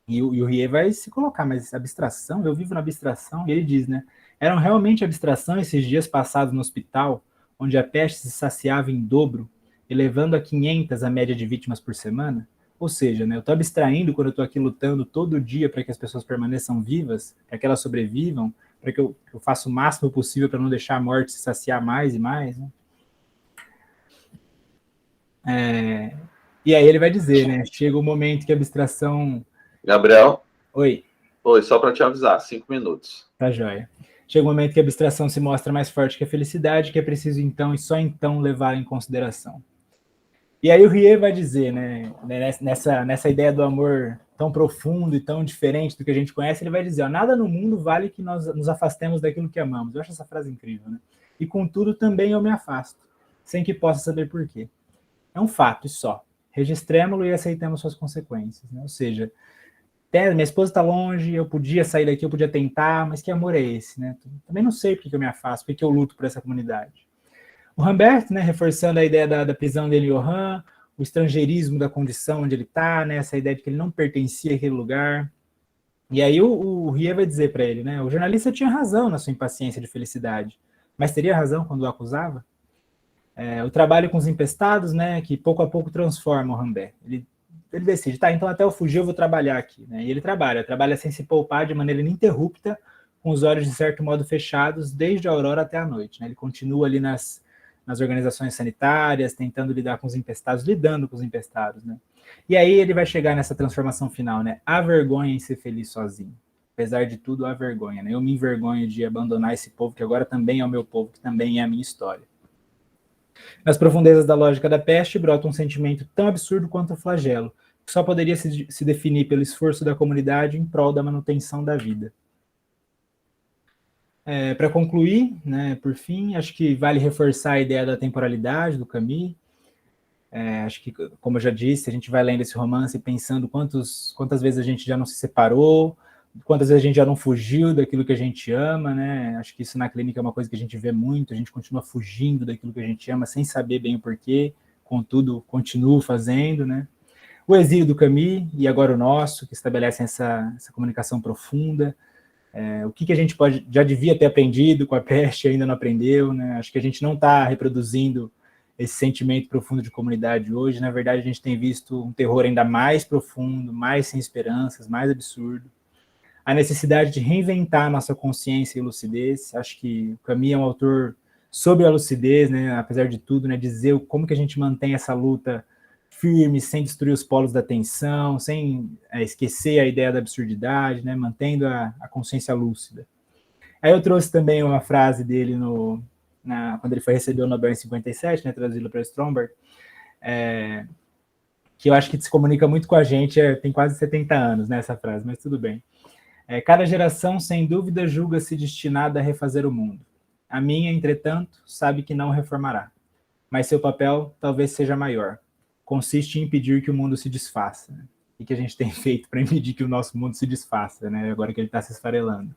E o Rie vai se colocar, mas abstração? Eu vivo na abstração? E ele diz, né? Eram realmente abstração esses dias passados no hospital, onde a peste se saciava em dobro, elevando a 500 a média de vítimas por semana? Ou seja, né, eu estou abstraindo quando eu estou aqui lutando todo dia para que as pessoas permaneçam vivas, para que elas sobrevivam, para que eu faça o máximo possível para não deixar a morte se saciar mais e mais. Né? E aí ele vai dizer, né? Chega o momento que a abstração... Gabriel? Oi. Oi, só para te avisar, 5 minutos. Tá joia. Chega o momento que a abstração se mostra mais forte que a felicidade, que é preciso então e só então levar em consideração. E aí o Rie vai dizer, né, nessa ideia do amor tão profundo e tão diferente do que a gente conhece, ele vai dizer, ó, nada no mundo vale que nós nos afastemos daquilo que amamos. Eu acho essa frase incrível, né? E contudo também eu me afasto, sem que possa saber por quê. É um fato e só. Registremos-lo e aceitemos suas consequências. Né? Ou seja, minha esposa está longe, eu podia sair daqui, eu podia tentar, mas que amor é esse? Né? Também não sei por que eu me afasto, por que eu luto por essa comunidade. O Rambert, né, reforçando a ideia da prisão dele em Johan, o estrangeirismo da condição onde ele está, né, essa ideia de que ele não pertencia àquele lugar. E aí o Rie vai dizer para ele, né, o jornalista tinha razão na sua impaciência de felicidade, mas teria razão quando o acusava? O trabalho com os empestados, né, que pouco a pouco transforma o Rambert. Ele decide, tá, então até eu fugir eu vou trabalhar aqui. Né? E ele trabalha sem se poupar de maneira ininterrupta, com os olhos de certo modo fechados, desde a aurora até a noite. Né? Ele continua ali nas organizações sanitárias, tentando lidar com os empestados, lidando com os empestados, né? E aí ele vai chegar nessa transformação final, né? Há vergonha em ser feliz sozinho. Apesar de tudo, há vergonha, né? Eu me envergonho de abandonar esse povo, que agora também é o meu povo, que também é a minha história. Nas profundezas da lógica da peste, brota um sentimento tão absurdo quanto o flagelo, que só poderia se definir pelo esforço da comunidade em prol da manutenção da vida. Para concluir, né, por fim, acho que vale reforçar a ideia da temporalidade do Camus. Acho que, como eu já disse, a gente vai lendo esse romance pensando quantas vezes a gente já não se separou quantas vezes a gente já não fugiu daquilo que a gente ama, né? Acho que isso na clínica é uma coisa que a gente vê muito, a gente continua fugindo daquilo que a gente ama, sem saber bem o porquê, contudo, continuo fazendo, né? O exílio do Camus, e agora o nosso, que estabelecem essa comunicação profunda. O que a gente já devia ter aprendido com a peste, ainda não aprendeu, né? Acho que a gente não está reproduzindo esse sentimento profundo de comunidade hoje. Na verdade, a gente tem visto um terror ainda mais profundo, mais sem esperanças, mais absurdo. A necessidade de reinventar a nossa consciência e lucidez. Acho que o Camus é um autor sobre a lucidez, né? Apesar de tudo, né? Dizer como que a gente mantém essa luta firme, sem destruir os polos da atenção, sem esquecer a ideia da absurdidade, né? Mantendo a consciência lúcida. Aí eu trouxe também uma frase dele quando ele foi receber o Nobel em 57, né? Traduzido para Stromberg, que eu acho que se comunica muito com a gente, tem quase 70 anos, né, essa frase, mas tudo bem. Cada geração, sem dúvida, julga-se destinada a refazer o mundo. A minha, entretanto, sabe que não reformará. Mas seu papel talvez seja maior. Consiste em impedir que o mundo se desfaça. Né? O que a gente tem feito para impedir que o nosso mundo se desfaça, né? Agora que ele está se esfarelando.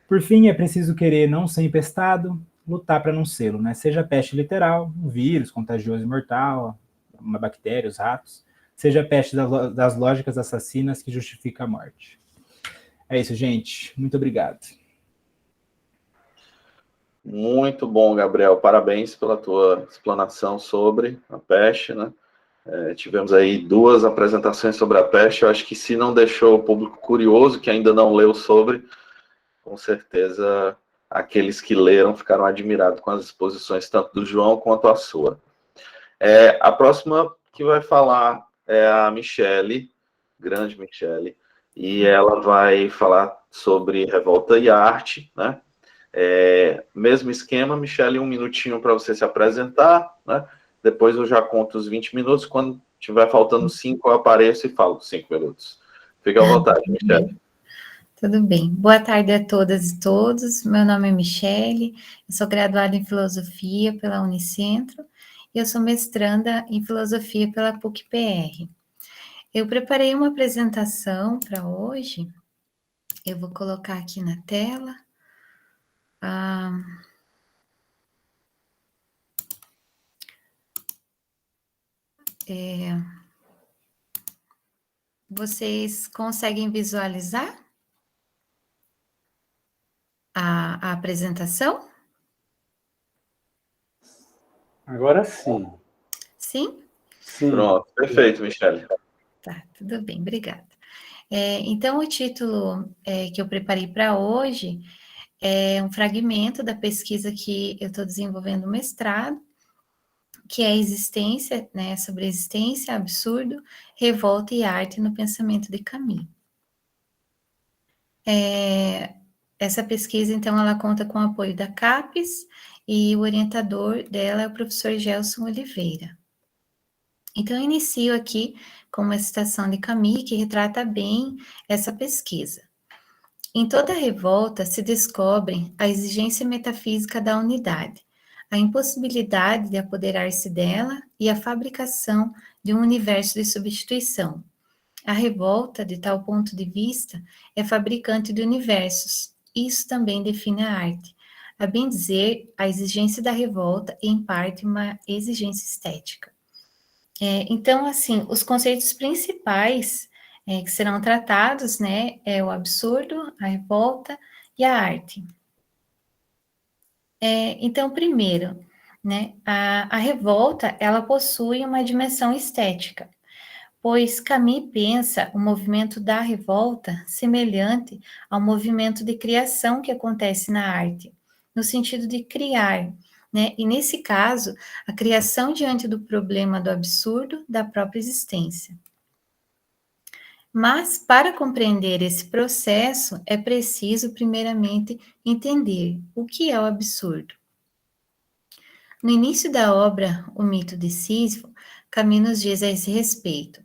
Por fim, é preciso querer não ser empestado, lutar para não sê-lo. Né? Seja peste literal, um vírus contagioso e mortal, uma bactéria, os ratos, seja a peste das lógicas assassinas que justifica a morte. É isso, gente. Muito obrigado. Muito bom, Gabriel. Parabéns pela tua explanação sobre a peste, né? Tivemos aí 2 apresentações sobre a peste. Eu acho que se não deixou o público curioso, que ainda não leu sobre, com certeza aqueles que leram ficaram admirados com as exposições tanto do João quanto a sua. A próxima que vai falar é a Michele, grande Michele, e ela vai falar sobre revolta e arte, né? Mesmo esquema, Michele, 1 minutinho para você se apresentar, né? Depois eu já conto os 20 minutos, quando tiver faltando 5 eu apareço e falo 5 minutos. Fique à vontade, Michele. Tudo bem. Boa tarde a todas e todos. Meu nome é Michele, eu sou graduada em Filosofia pela Unicentro e eu sou mestranda em Filosofia pela PUC-PR. Eu preparei uma apresentação para hoje, eu vou colocar aqui na tela. Vocês conseguem visualizar a apresentação? Agora sim. Sim? Sim. Pronto, perfeito, Michele. Tá, tudo bem, obrigada. Então, o título que eu preparei para hoje é um fragmento da pesquisa que eu estou desenvolvendo no mestrado, que é a existência, né, sobre existência, absurdo, revolta e arte no pensamento de Camus. Essa pesquisa, então, ela conta com o apoio da CAPES e o orientador dela é o professor Gelson Oliveira. Então, eu inicio aqui com uma citação de Camus que retrata bem essa pesquisa. Em toda revolta se descobre a exigência metafísica da unidade, a impossibilidade de apoderar-se dela e a fabricação de um universo de substituição. A revolta, de tal ponto de vista, é fabricante de universos. Isso também define a arte. A bem dizer, a exigência da revolta é, em parte, uma exigência estética. Então, assim, os conceitos principais que serão tratados, né, é o absurdo, a revolta e a arte. Então, primeiro, né, a revolta, ela possui uma dimensão estética, pois Camus pensa o movimento da revolta semelhante ao movimento de criação que acontece na arte, no sentido de criar, né? E nesse caso, a criação diante do problema do absurdo da própria existência. Mas, para compreender esse processo, é preciso, primeiramente, entender o que é o absurdo. No início da obra, O Mito de Sísifo, Camus nos diz a esse respeito: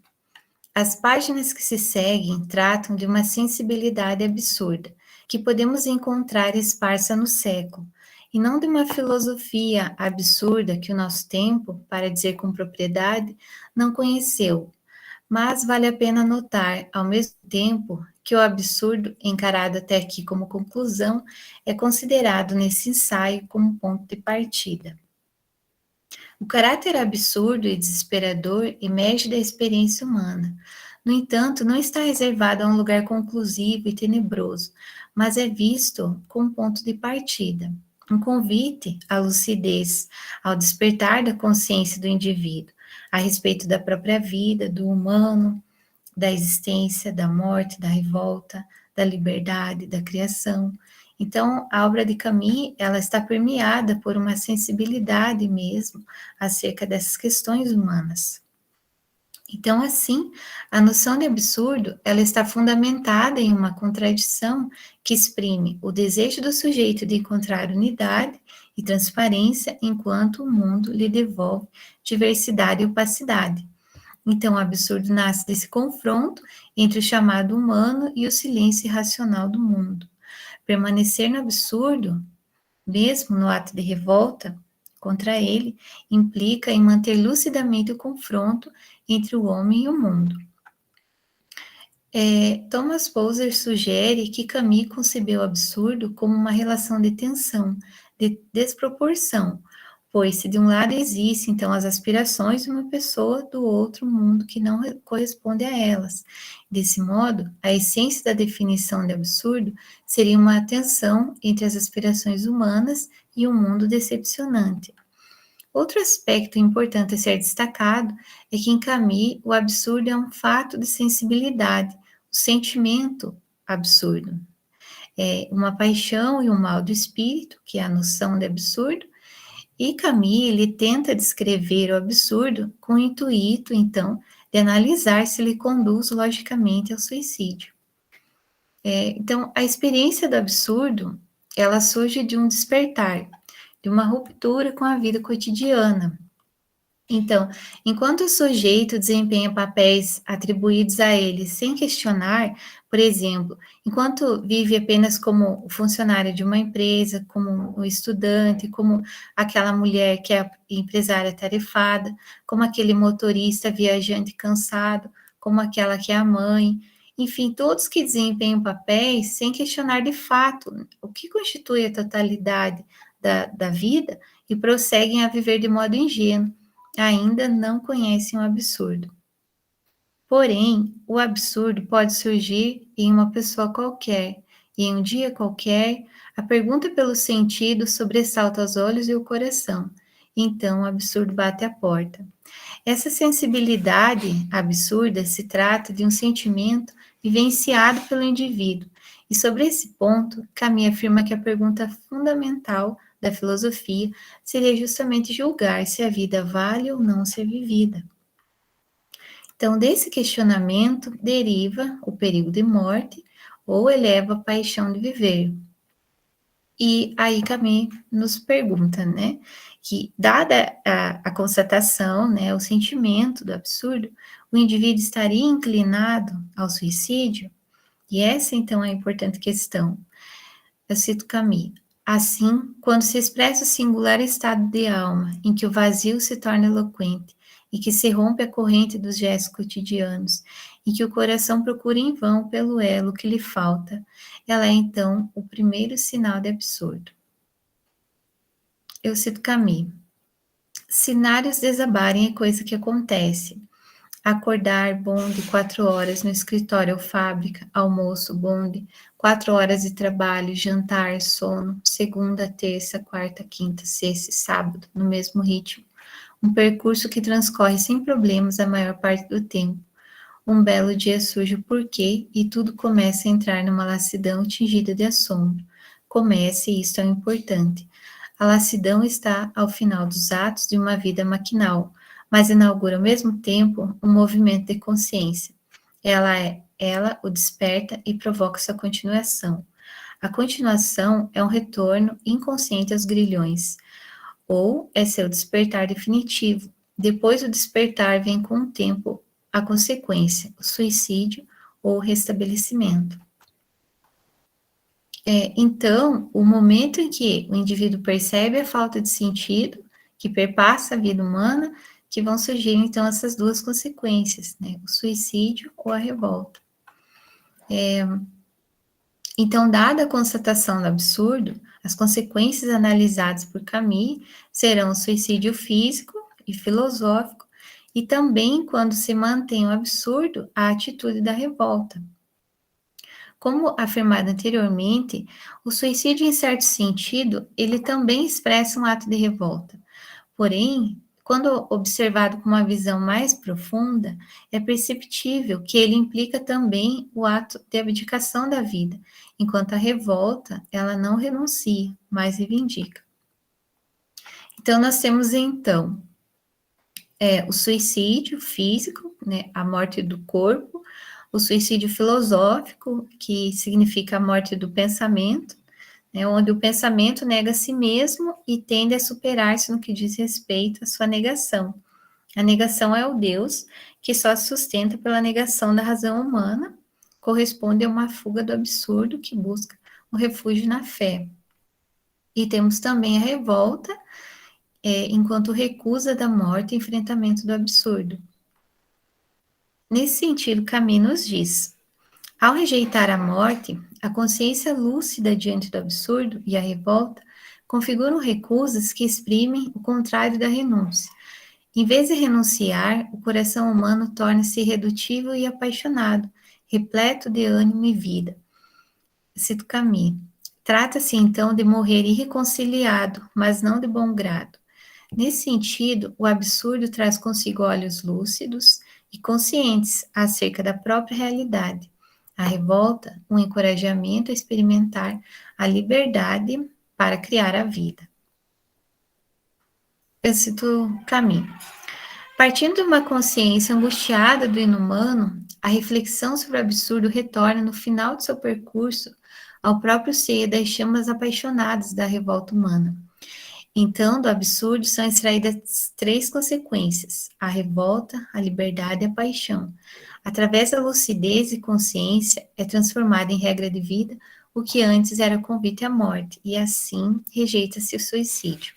as páginas que se seguem tratam de uma sensibilidade absurda, que podemos encontrar esparsa no século, e não de uma filosofia absurda que o nosso tempo, para dizer com propriedade, não conheceu, Mas vale a pena notar, ao mesmo tempo, que o absurdo, encarado até aqui como conclusão, é considerado nesse ensaio como ponto de partida. O caráter absurdo e desesperador emerge da experiência humana. No entanto, não está reservado a um lugar conclusivo e tenebroso, mas é visto como ponto de partida, um convite à lucidez, ao despertar da consciência do indivíduo, a respeito da própria vida, do humano, da existência, da morte, da revolta, da liberdade, da criação. Então, a obra de Camus, ela está permeada por uma sensibilidade mesmo acerca dessas questões humanas. Então, assim, a noção de absurdo, ela está fundamentada em uma contradição que exprime o desejo do sujeito de encontrar unidade e transparência, enquanto o mundo lhe devolve diversidade e opacidade. Então, o absurdo nasce desse confronto entre o chamado humano e o silêncio irracional do mundo. Permanecer no absurdo, mesmo no ato de revolta contra ele, implica em manter lucidamente o confronto entre o homem e o mundo. Thomas Poser sugere que Camus concebeu o absurdo como uma relação de tensão, de desproporção, pois se de um lado existe, então, as aspirações de uma pessoa, do outro mundo que não corresponde a elas. Desse modo, a essência da definição de absurdo seria uma tensão entre as aspirações humanas e um mundo decepcionante. Outro aspecto importante a ser destacado é que em Camus o absurdo é um fato de sensibilidade, o sentimento absurdo. É uma paixão e um mal do espírito, que é a noção de absurdo, e Camus, ele tenta descrever o absurdo com o intuito, então, de analisar se ele conduz logicamente ao suicídio. Então, a experiência do absurdo, ela surge de um despertar, de uma ruptura com a vida cotidiana. Então, enquanto o sujeito desempenha papéis atribuídos a ele sem questionar, por exemplo, enquanto vive apenas como o funcionário de uma empresa, como um estudante, como aquela mulher que é empresária tarefada, como aquele motorista viajante cansado, como aquela que é a mãe, enfim, todos que desempenham papéis sem questionar de fato o que constitui a totalidade da vida e prosseguem a viver de modo ingênuo, ainda não conhecem o absurdo. Porém, o absurdo pode surgir em uma pessoa qualquer, e em um dia qualquer, a pergunta pelo sentido sobressalta os olhos e o coração. Então, o absurdo bate à porta. Essa sensibilidade absurda se trata de um sentimento vivenciado pelo indivíduo. E sobre esse ponto, Camus afirma que a pergunta fundamental da filosofia seria justamente julgar se a vida vale ou não ser vivida. Então, desse questionamento deriva o perigo de morte ou eleva a paixão de viver. E aí Camus nos pergunta, né, que dada a constatação, né, o sentimento do absurdo, o indivíduo estaria inclinado ao suicídio? E essa, então, é a importante questão. Eu cito Camus. Assim, quando se expressa o singular estado de alma, em que o vazio se torna eloquente, e que se rompe a corrente dos gestos cotidianos, e que o coração procura em vão pelo elo que lhe falta, ela é, então, o primeiro sinal de absurdo. Eu cito Camus. Cenários desabarem é coisa que acontece. Acordar, bonde, 4 horas no escritório ou fábrica, almoço, bonde, 4 horas de trabalho, jantar, sono, segunda, terça, quarta, quinta, sexta e sábado, no mesmo ritmo. Um percurso que transcorre sem problemas a maior parte do tempo. Um belo dia surge o porquê e tudo começa a entrar numa lassidão tingida de assombro. Comece, e isto é importante. A lassidão está ao final dos atos de uma vida maquinal, mas inaugura ao mesmo tempo um movimento de consciência. Ela o desperta e provoca sua continuação. A continuação é um retorno inconsciente aos grilhões, ou é seu despertar definitivo. Depois do despertar vem com o tempo a consequência, o suicídio ou o restabelecimento. Então, o momento em que o indivíduo percebe a falta de sentido que perpassa a vida humana, que vão surgir, então, essas duas consequências, né? O suicídio ou a revolta. Então, dada a constatação do absurdo, as consequências analisadas por Camus serão o suicídio físico e filosófico, e também, quando se mantém o absurdo, a atitude da revolta. Como afirmado anteriormente, o suicídio, em certo sentido, ele também expressa um ato de revolta. Porém, quando observado com uma visão mais profunda, é perceptível que ele implica também o ato de abdicação da vida, enquanto a revolta, ela não renuncia, mas reivindica. Então, nós temos, então, o suicídio físico, né, a morte do corpo, o suicídio filosófico, que significa a morte do pensamento, né, onde o pensamento nega a si mesmo e tende a superar-se no que diz respeito à sua negação. A negação é o Deus, que só se sustenta pela negação da razão humana, corresponde a uma fuga do absurdo que busca o refúgio na fé. E temos também a revolta, enquanto recusa da morte e enfrentamento do absurdo. Nesse sentido, Camus nos diz: ao rejeitar a morte, a consciência lúcida diante do absurdo e a revolta configuram recusas que exprimem o contrário da renúncia. Em vez de renunciar, o coração humano torna-se irredutível e apaixonado, repleto de ânimo e vida. Cito Camus. Trata-se então de morrer irreconciliado, mas não de bom grado. Nesse sentido, o absurdo traz consigo olhos lúcidos e conscientes acerca da própria realidade. A revolta, um encorajamento a experimentar a liberdade para criar a vida. Eu cito Camus. Partindo de uma consciência angustiada do inumano, a reflexão sobre o absurdo retorna no final de seu percurso ao próprio seio das chamas apaixonadas da revolta humana. Então, do absurdo são extraídas 3 consequências: a revolta, a liberdade e a paixão. Através da lucidez e consciência, é transformado em regra de vida o que antes era convite à morte, e assim rejeita-se o suicídio.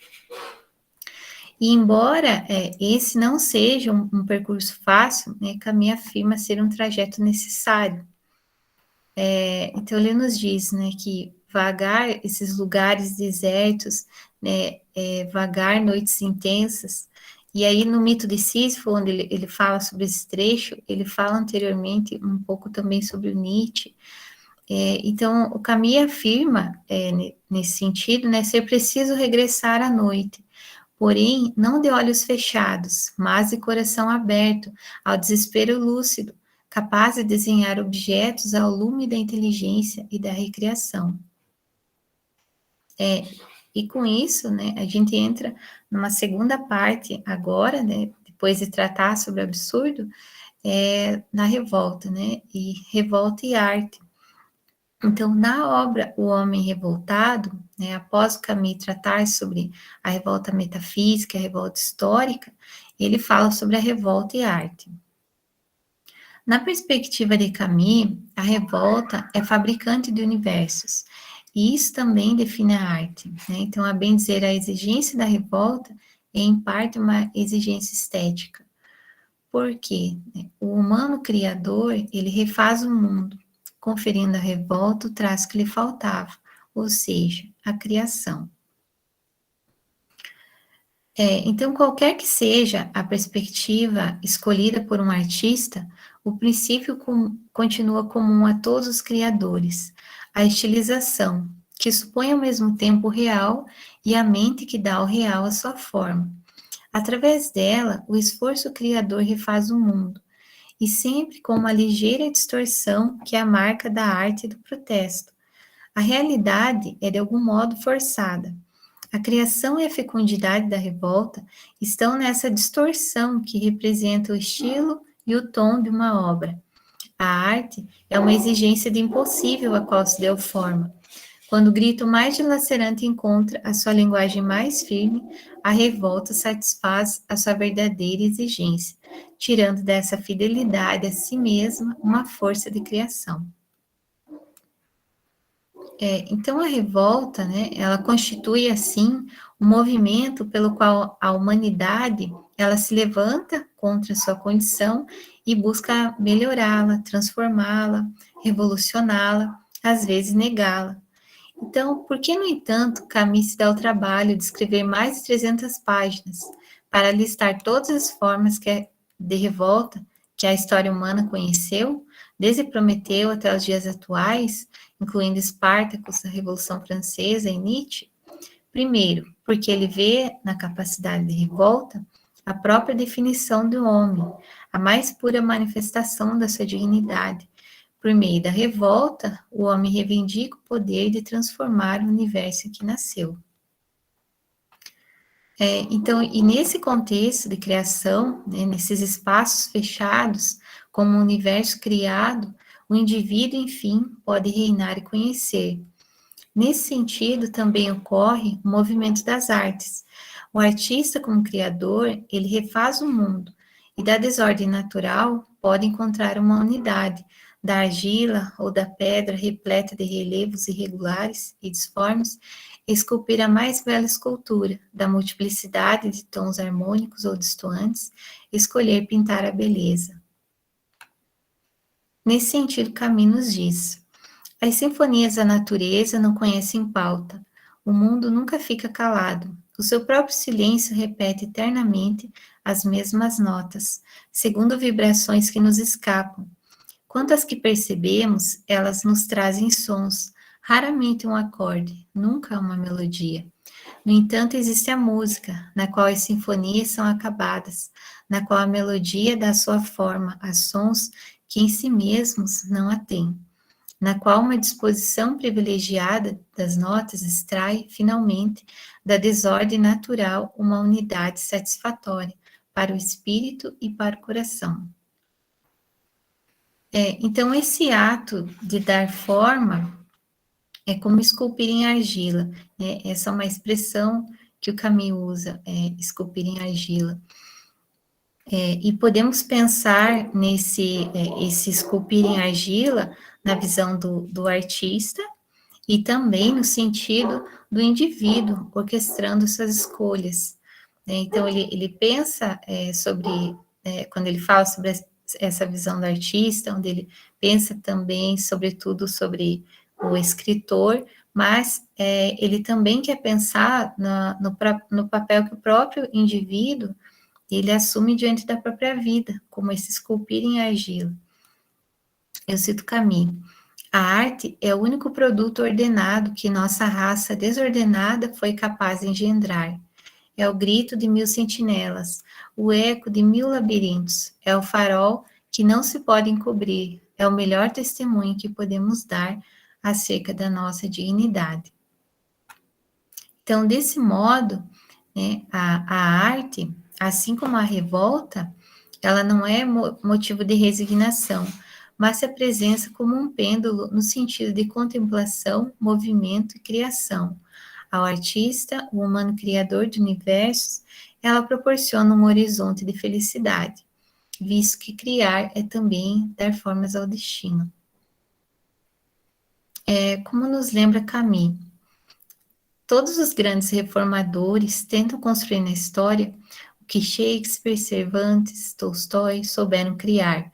E embora esse não seja um percurso fácil, né, Camus afirma ser um trajeto necessário. Então ele nos diz, né, que vagar esses lugares desertos, né, vagar noites intensas, e aí no mito de Sísifo, onde ele fala sobre esse trecho, ele fala anteriormente um pouco também sobre o Nietzsche. Então o Camus afirma, nesse sentido, né, ser preciso regressar à noite, porém não de olhos fechados, mas de coração aberto ao desespero lúcido, capaz de desenhar objetos ao lume da inteligência e da recriação. E com isso, né, a gente entra numa segunda parte agora, né, depois de tratar sobre o absurdo, na revolta, né, e revolta e arte. Então, na obra O Homem Revoltado, né, após o Camus tratar sobre a revolta metafísica, a revolta histórica, ele fala sobre a revolta e arte. Na perspectiva de Camus, a revolta é fabricante de universos, e isso também define a arte, né? Então, a bem dizer, a exigência da revolta é, em parte, uma exigência estética. Por quê? O humano criador, ele refaz o mundo, conferindo à revolta o traço que lhe faltava, ou seja, a criação. Então, qualquer que seja a perspectiva escolhida por um artista, o princípio continua comum a todos os criadores, a estilização, que supõe ao mesmo tempo o real e a mente que dá ao real a sua forma. Através dela, o esforço criador refaz o mundo, e sempre com uma ligeira distorção que é a marca da arte e do protesto. A realidade é de algum modo forçada. A criação e a fecundidade da revolta estão nessa distorção que representa o estilo e o tom de uma obra. A arte é uma exigência de impossível a qual se deu forma. Quando o grito mais dilacerante encontra a sua linguagem mais firme, a revolta satisfaz a sua verdadeira exigência, tirando dessa fidelidade a si mesma uma força de criação. Então, a revolta, né, ela constitui, assim, um movimento pelo qual a humanidade, ela se levanta contra a sua condição e busca melhorá-la, transformá-la, revolucioná-la, às vezes negá-la. Então, por que, no entanto, Camus se dá o trabalho de escrever mais de 300 páginas para listar todas as formas de revolta que a história humana conheceu, desde Prometeu até os dias atuais, incluindo Espartacus, a Revolução Francesa e Nietzsche? Primeiro, porque ele vê na capacidade de revolta a própria definição do homem, a mais pura manifestação da sua dignidade. Por meio da revolta, o homem reivindica o poder de transformar o universo em que nasceu. Então, e nesse contexto de criação, né, nesses espaços fechados, como um universo criado, o indivíduo, enfim, pode reinar e conhecer. Nesse sentido, também ocorre o movimento das artes. O artista, como criador, ele refaz o mundo, e da desordem natural pode encontrar uma unidade, da argila ou da pedra repleta de relevos irregulares e disformes, esculpir a mais bela escultura, da multiplicidade de tons harmônicos ou distoantes, escolher pintar a beleza. Nesse sentido, Camus nos diz: as sinfonias da natureza não conhecem pauta, o mundo nunca fica calado, o seu próprio silêncio repete eternamente as mesmas notas, segundo vibrações que nos escapam. Quanto às que percebemos, elas nos trazem sons, raramente um acorde, nunca uma melodia. No entanto, existe a música, na qual as sinfonias são acabadas, na qual a melodia dá sua forma a sons que em si mesmos não a têm, na qual uma disposição privilegiada das notas extrai, finalmente, da desordem natural uma unidade satisfatória para o espírito e para o coração. Então, esse ato de dar forma é como esculpir em argila, né? Essa é uma expressão que o Camus usa, esculpir em argila. E podemos pensar esse esculpir em argila na visão do artista e também no sentido do indivíduo orquestrando suas escolhas. Então, ele pensa quando ele fala sobre essa visão do artista, onde ele pensa também, sobretudo, sobre o escritor, mas ele também quer pensar no papel que o próprio indivíduo ele assume diante da própria vida, como esse esculpir em argila. Eu cito Camus: a arte é o único produto ordenado que nossa raça desordenada foi capaz de engendrar. É o grito de 1000 sentinelas, o eco de 1000 labirintos, é o farol que não se pode encobrir, é o melhor testemunho que podemos dar acerca da nossa dignidade. Então, desse modo, né, a arte, assim como a revolta, ela não é motivo de resignação, mas se apresenta como um pêndulo no sentido de contemplação, movimento e criação. Ao artista, o humano criador de universos, ela proporciona um horizonte de felicidade, visto que criar é também dar formas ao destino. Como nos lembra Camus, todos os grandes reformadores tentam construir na história o que Shakespeare, Cervantes, Tolstói souberam criar,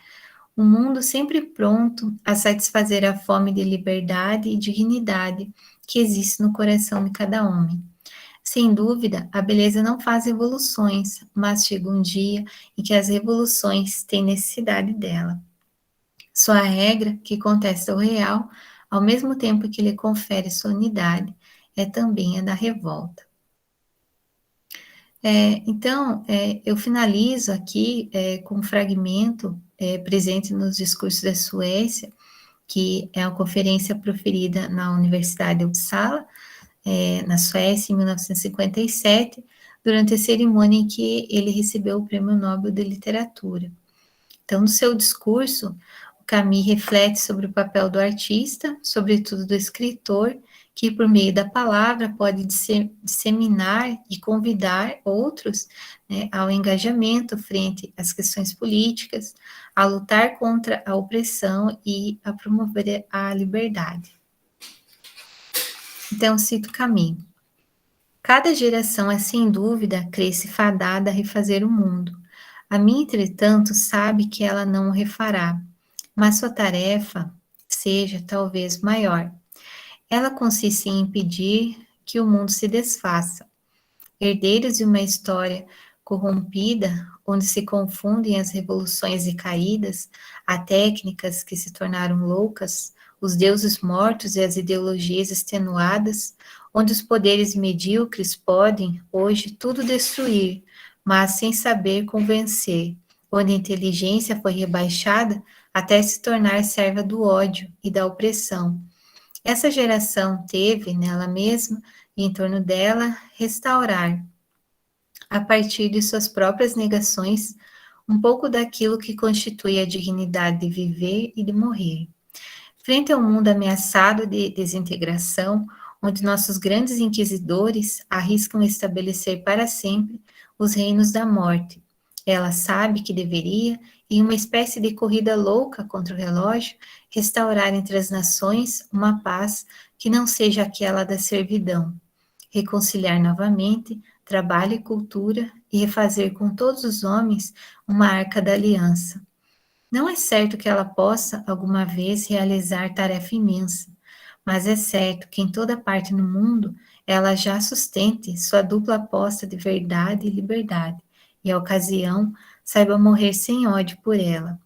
um mundo sempre pronto a satisfazer a fome de liberdade e dignidade que existe no coração de cada homem. Sem dúvida, a beleza não faz revoluções, mas chega um dia em que as revoluções têm necessidade dela. Sua regra, que contesta o real, ao mesmo tempo que lhe confere sua unidade, é também a da revolta. Então, eu finalizo aqui com um fragmento presente nos discursos da Suécia, que é uma conferência proferida na Universidade de Uppsala, na Suécia, em 1957, durante a cerimônia em que ele recebeu o Prêmio Nobel de Literatura. Então, no seu discurso, o Camus reflete sobre o papel do artista, sobretudo do escritor, que por meio da palavra pode disseminar e convidar outros, né, ao engajamento frente às questões políticas, a lutar contra a opressão e a promover a liberdade. Então, cito Camus. Cada geração é, sem dúvida, cresce fadada a refazer o mundo. A minha, entretanto, sabe que ela não o refará, mas sua tarefa seja talvez maior. Ela consiste em impedir que o mundo se desfaça. Herdeiros de uma história corrompida, onde se confundem as revoluções e caídas, há técnicas que se tornaram loucas, os deuses mortos e as ideologias extenuadas, onde os poderes medíocres podem, hoje, tudo destruir, mas sem saber convencer, onde a inteligência foi rebaixada até se tornar serva do ódio e da opressão. Essa geração teve, nela mesma e em torno dela, restaurar, a partir de suas próprias negações, um pouco daquilo que constitui a dignidade de viver e de morrer. Frente ao mundo ameaçado de desintegração, onde nossos grandes inquisidores arriscam estabelecer para sempre os reinos da morte, ela sabe que deveria, em uma espécie de corrida louca contra o relógio, restaurar entre as nações uma paz que não seja aquela da servidão, reconciliar novamente trabalho e cultura e refazer com todos os homens uma arca da aliança. Não é certo que ela possa, alguma vez, realizar tarefa imensa, mas é certo que em toda parte no mundo ela já sustente sua dupla aposta de verdade e liberdade, e a ocasião saiba morrer sem ódio por ela.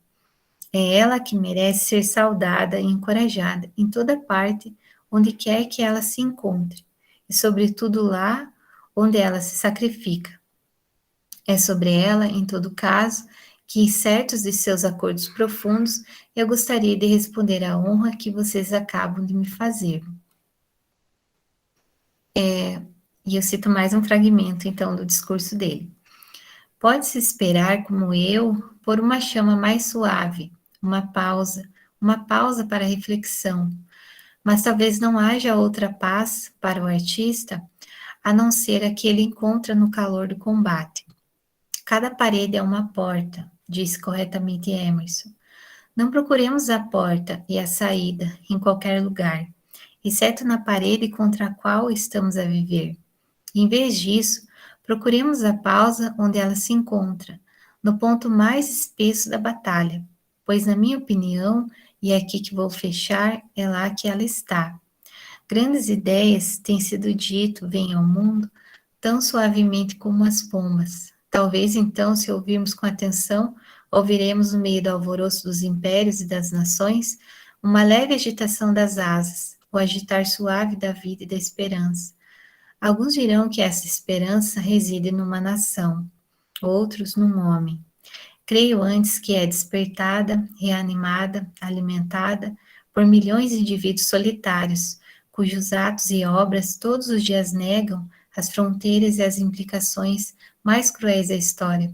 É ela que merece ser saudada e encorajada em toda parte, onde quer que ela se encontre, e sobretudo lá onde ela se sacrifica. É sobre ela, em todo caso, que, certos de seus acordos profundos, eu gostaria de responder à honra que vocês acabam de me fazer. E eu cito mais um fragmento, então, do discurso dele. Pode-se esperar, como eu, por uma chama mais suave, uma pausa para reflexão, mas talvez não haja outra paz para o artista, a não ser a que ele encontra no calor do combate. Cada parede é uma porta, disse corretamente Emerson. Não procuremos a porta e a saída em qualquer lugar, exceto na parede contra a qual estamos a viver. Em vez disso, procuremos a pausa onde ela se encontra, no ponto mais espesso da batalha, pois, na minha opinião, e é aqui que vou fechar, é lá que ela está. Grandes ideias, tem sido dito, vêm ao mundo tão suavemente como as pombas. Talvez, então, se ouvirmos com atenção, ouviremos no meio do alvoroço dos impérios e das nações uma leve agitação das asas, o agitar suave da vida e da esperança. Alguns dirão que essa esperança reside numa nação, outros num homem. Creio antes que é despertada, reanimada, alimentada por milhões de indivíduos solitários, cujos atos e obras todos os dias negam as fronteiras e as implicações mais cruéis da história.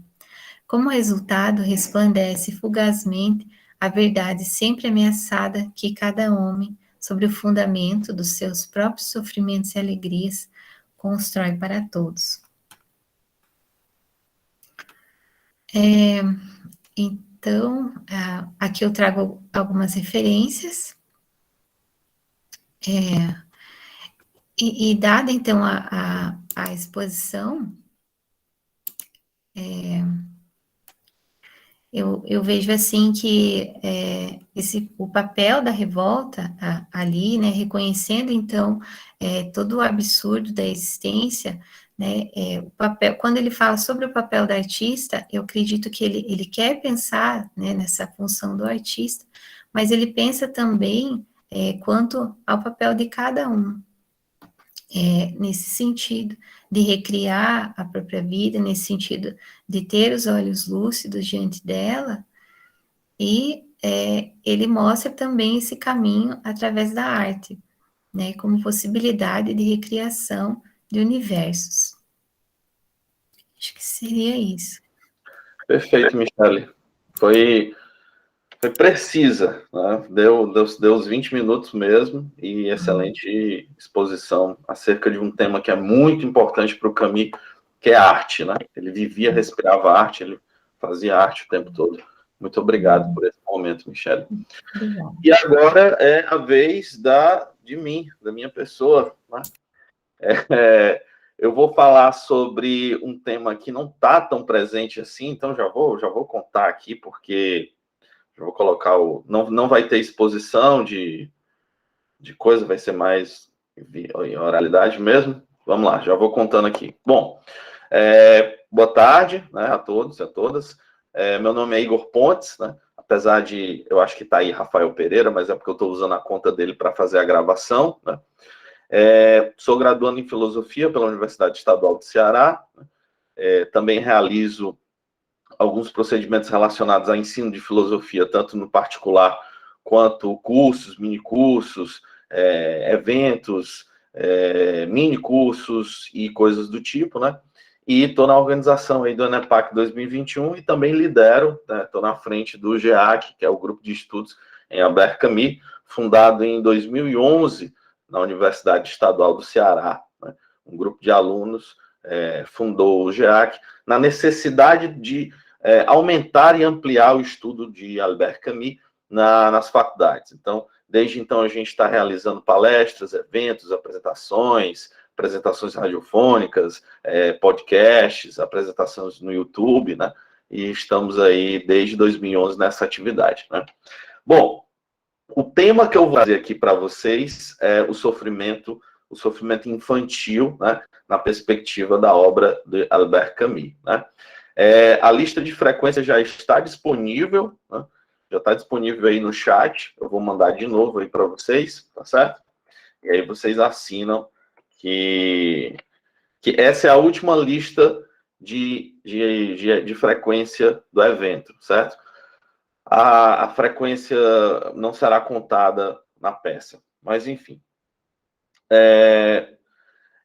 Como resultado, resplandece fugazmente a verdade sempre ameaçada que cada homem, sobre o fundamento dos seus próprios sofrimentos e alegrias, constrói para todos. Então, aqui eu trago algumas referências. E dada, então, a exposição, eu vejo, assim, que o papel da revolta ali, né, reconhecendo, então, todo o absurdo da existência, né, o papel, quando ele fala sobre o papel do artista, eu acredito que ele quer pensar, né, nessa função do artista, mas ele pensa também quanto ao papel de cada um, nesse sentido de recriar a própria vida, nesse sentido de ter os olhos lúcidos diante dela, e ele mostra também esse caminho através da arte, né, como possibilidade de recriação de universos. Acho que seria isso. Perfeito, Michele. Foi precisa, né? Deu os 20 minutos mesmo, e excelente exposição acerca de um tema que é muito importante para o Camus, que é a arte, né? Ele vivia, respirava arte, ele fazia arte o tempo todo. Muito obrigado por esse momento, Michele. Obrigada. E agora é a vez de mim, da minha pessoa, né? eu vou falar sobre um tema que não está tão presente assim, então já vou contar aqui, porque já vou colocar não vai ter exposição de coisa, vai ser mais em oralidade mesmo. Vamos lá, já vou contando aqui. Bom, boa tarde, né, a todos e a todas. Meu nome é Igor Pontes, né? Apesar de, eu acho que está aí Rafael Pereira, mas é porque eu estou usando a conta dele para fazer a gravação, né? Sou graduando em Filosofia pela Universidade Estadual do Ceará. Também realizo alguns procedimentos relacionados ao ensino de filosofia, tanto no particular quanto cursos, minicursos, eventos, minicursos e coisas do tipo, né? E estou na organização aí do ENEPAC 2021 e também lidero, estou na frente do GEAC, que é o Grupo de Estudos em Albert Camus, fundado em 2011 na Universidade Estadual do Ceará, né? Um grupo de alunos fundou o GEAC na necessidade de aumentar e ampliar o estudo de Albert Camus nas faculdades. Então, desde então, a gente está realizando palestras, eventos, apresentações radiofônicas, podcasts, apresentações no YouTube, né? E estamos aí desde 2011 nessa atividade, né? Bom, o tema que eu vou fazer aqui para vocês é o sofrimento infantil, né? Na perspectiva da obra de Albert Camus, né? A lista de frequência já está disponível, né? Já está disponível aí no chat. Eu vou mandar de novo aí para vocês, tá certo? E aí vocês assinam que essa é a última lista de frequência do evento, certo? A frequência não será contada na peça, mas enfim.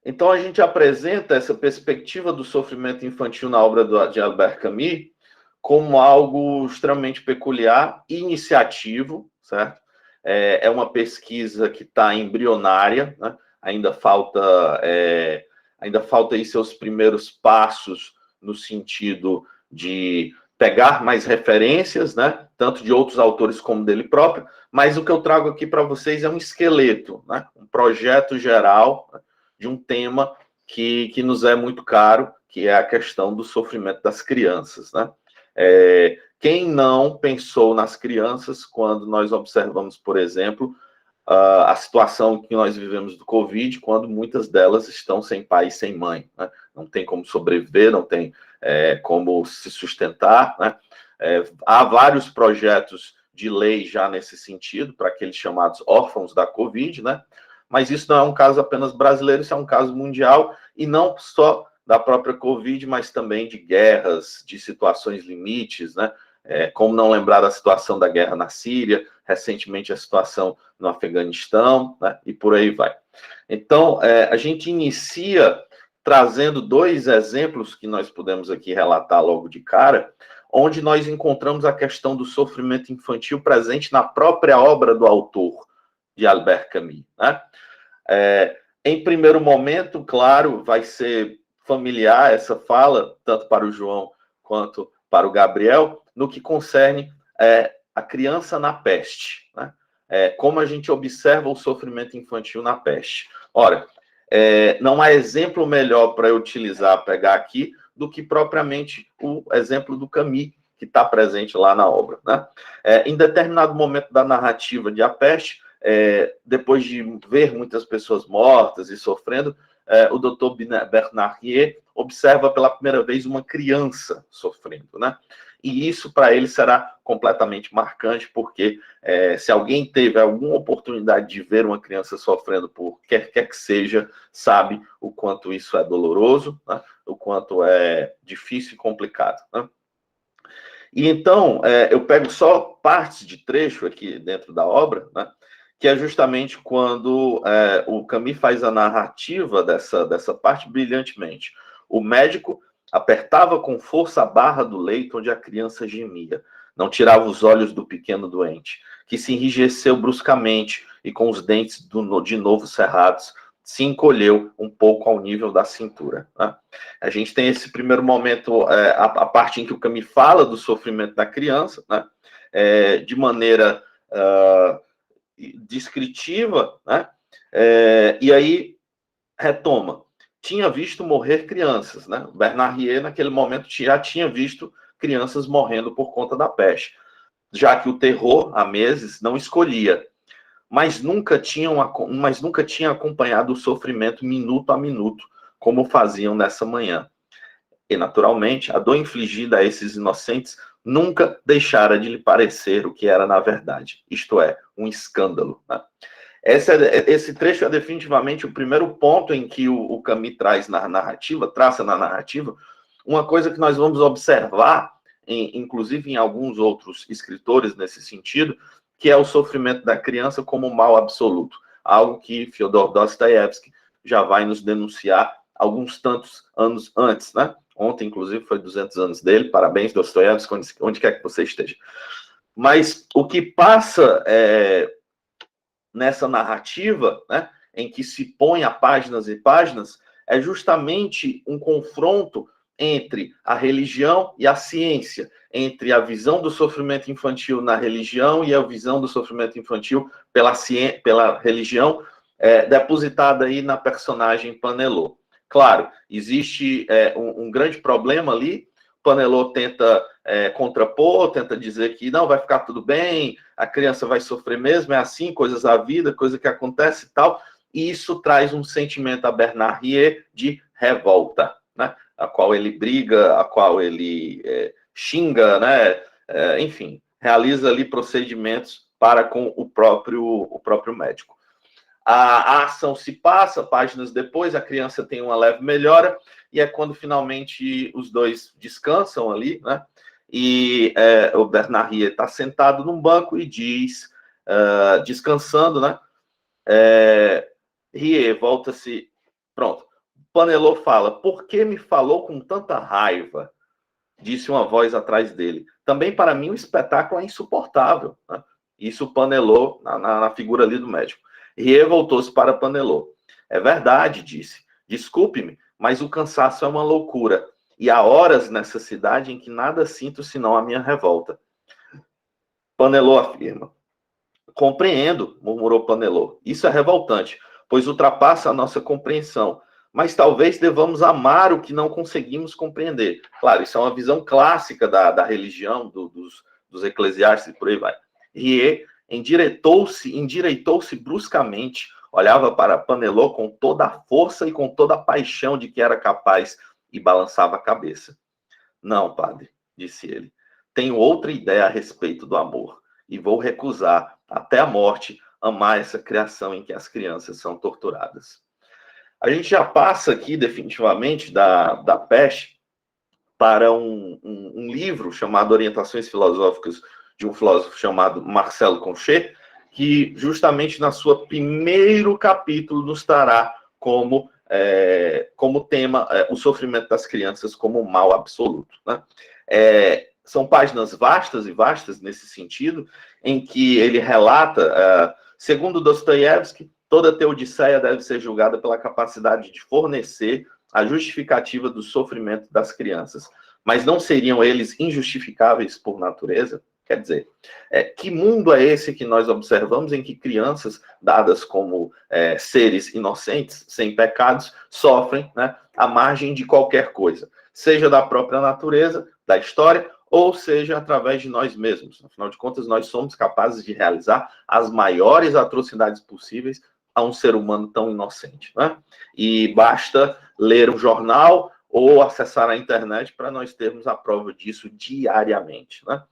Então a gente apresenta essa perspectiva do sofrimento infantil na obra de Albert Camus como algo extremamente peculiar e iniciativo, certo? É uma pesquisa que está embrionária, né? Ainda falta aí seus primeiros passos no sentido de pegar mais referências, né? Tanto de outros autores como dele próprio, mas o que eu trago aqui para vocês é um esqueleto, né? Um projeto geral, né? De um tema que nos é muito caro, que é a questão do sofrimento das crianças, né? Quem não pensou nas crianças quando nós observamos, por exemplo, a situação que nós vivemos do Covid, quando muitas delas estão sem pai e sem mãe, né? Não tem como sobreviver, não tem como se sustentar, né? Há vários projetos de lei já nesse sentido, para aqueles chamados órfãos da Covid, né? Mas isso não é um caso apenas brasileiro, isso é um caso mundial, e não só da própria Covid, mas também de guerras, de situações limites, né? Como não lembrar da situação da guerra na Síria, recentemente a situação no Afeganistão, né? E por aí vai. Então, a gente inicia trazendo dois exemplos que nós podemos aqui relatar logo de cara, onde nós encontramos a questão do sofrimento infantil presente na própria obra do autor, de Albert Camus, né? Em primeiro momento, claro, vai ser familiar essa fala, tanto para o João quanto para o Gabriel, no que concerne a criança na peste, né? Como a gente observa o sofrimento infantil na peste. Ora, não há exemplo melhor para eu utilizar, pegar aqui, do que propriamente o exemplo do Camus, que está presente lá na obra, né? Em determinado momento da narrativa de A Peste, depois de ver muitas pessoas mortas e sofrendo, o Dr. Bernardier observa pela primeira vez uma criança sofrendo, né? E isso para ele será completamente marcante, porque se alguém teve alguma oportunidade de ver uma criança sofrendo por quer que seja, sabe o quanto isso é doloroso, né? O quanto é difícil e complicado, né? E então, eu pego só partes de trecho aqui dentro da obra, né? Que é justamente quando o Camus faz a narrativa dessa parte brilhantemente. O médico apertava com força a barra do leito onde a criança gemia. Não tirava os olhos do pequeno doente, que se enrijeceu bruscamente e com os dentes de novo cerrados, se encolheu um pouco ao nível da cintura, né? A gente tem esse primeiro momento, a parte em que o Camus fala do sofrimento da criança, né? De maneira descritiva, né? E aí retoma. tinha visto morrer crianças, né? Bernard-Rier, naquele momento, já tinha visto crianças morrendo por conta da peste, já que o terror, há meses, não escolhia, mas nunca tinha acompanhado o sofrimento minuto a minuto, como faziam nessa manhã. E, naturalmente, a dor infligida a esses inocentes nunca deixara de lhe parecer o que era na verdade, isto é, um escândalo, né? Esse trecho é definitivamente o primeiro ponto em que o Camus traça na narrativa, uma coisa que nós vamos observar, inclusive em alguns outros escritores nesse sentido, que é o sofrimento da criança como mal absoluto, algo que Fyodor Dostoiévski já vai nos denunciar alguns tantos anos antes, né? Ontem, inclusive, foi 200 anos dele. Parabéns, Dostoiévski, onde quer que você esteja. Mas o que passa nessa narrativa, né, em que se põe a páginas e páginas, é justamente um confronto entre a religião e a ciência, entre a visão do sofrimento infantil na religião e a visão do sofrimento infantil pela religião, depositada aí na personagem Panelot. Claro, existe um grande problema ali. Panelot tenta contrapor, tenta dizer que não, vai ficar tudo bem, a criança vai sofrer mesmo, é assim, coisas da vida, coisa que acontece e tal, e isso traz um sentimento a Bernard-Rier de revolta, né? A qual ele briga, a qual ele xinga, né? Enfim, realiza ali procedimentos para com o próprio médico. A ação se passa, páginas depois, a criança tem uma leve melhora, e é quando finalmente os dois descansam ali, né? E o Bernard-Rier está sentado num banco e diz, descansando, né? Rier, volta-se. Pronto. Panelot fala: por que me falou com tanta raiva? Disse uma voz atrás dele. Também para mim o espetáculo é insuportável, né? Isso Panelot, na figura ali do médico. Rier voltou-se para Panelot. É verdade, disse. Desculpe-me, mas o cansaço é uma loucura. E há horas nessa cidade em que nada sinto senão a minha revolta. Panelot afirma. Compreendo, murmurou Panelot. Isso é revoltante, pois ultrapassa a nossa compreensão. Mas talvez devamos amar o que não conseguimos compreender. Claro, isso é uma visão clássica da religião, dos eclesiásticos e por aí vai. Rier endireitou-se bruscamente, olhava para Panelot com toda a força e com toda a paixão de que era capaz e balançava a cabeça. Não, padre, disse ele, tenho outra ideia a respeito do amor e vou recusar, até a morte, amar essa criação em que as crianças são torturadas. A gente já passa aqui definitivamente da peste para um livro chamado Orientações Filosóficas de um filósofo chamado Marcel Conchet, que justamente na sua primeiro capítulo nos trará como tema o sofrimento das crianças como mal absoluto, né? São páginas vastas e vastas nesse sentido, em que ele relata, segundo Dostoiévski, toda teodiceia deve ser julgada pela capacidade de fornecer a justificativa do sofrimento das crianças. Mas não seriam eles injustificáveis por natureza? Quer dizer, que mundo é esse que nós observamos em que crianças, dadas como seres inocentes, sem pecados, sofrem, né, à margem de qualquer coisa, seja da própria natureza, da história, ou seja através de nós mesmos. Afinal de contas, nós somos capazes de realizar as maiores atrocidades possíveis a um ser humano tão inocente, né? E basta ler um jornal ou acessar a internet para nós termos a prova disso diariamente, né?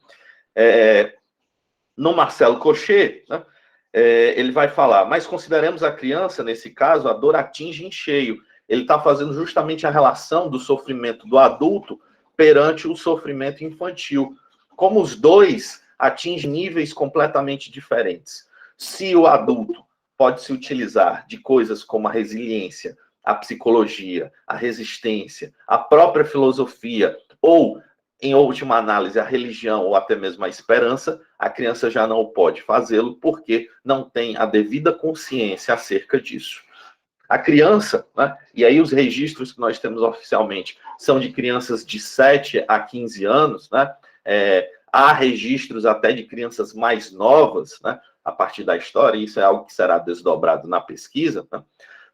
No Marcel Conchet, né, ele vai falar, mas consideremos a criança, nesse caso, a dor atinge em cheio. Ele está fazendo justamente a relação do sofrimento do adulto perante o sofrimento infantil. Como os dois atingem níveis completamente diferentes. Se o adulto pode se utilizar de coisas como a resiliência, a psicologia, a resistência, a própria filosofia, ou em última análise, a religião ou até mesmo a esperança, a criança já não pode fazê-lo porque não tem a devida consciência acerca disso. A criança, né, e aí os registros que nós temos oficialmente são de crianças de 7 a 15 anos, né, há registros até de crianças mais novas, né, a partir da história, e isso é algo que será desdobrado na pesquisa, né.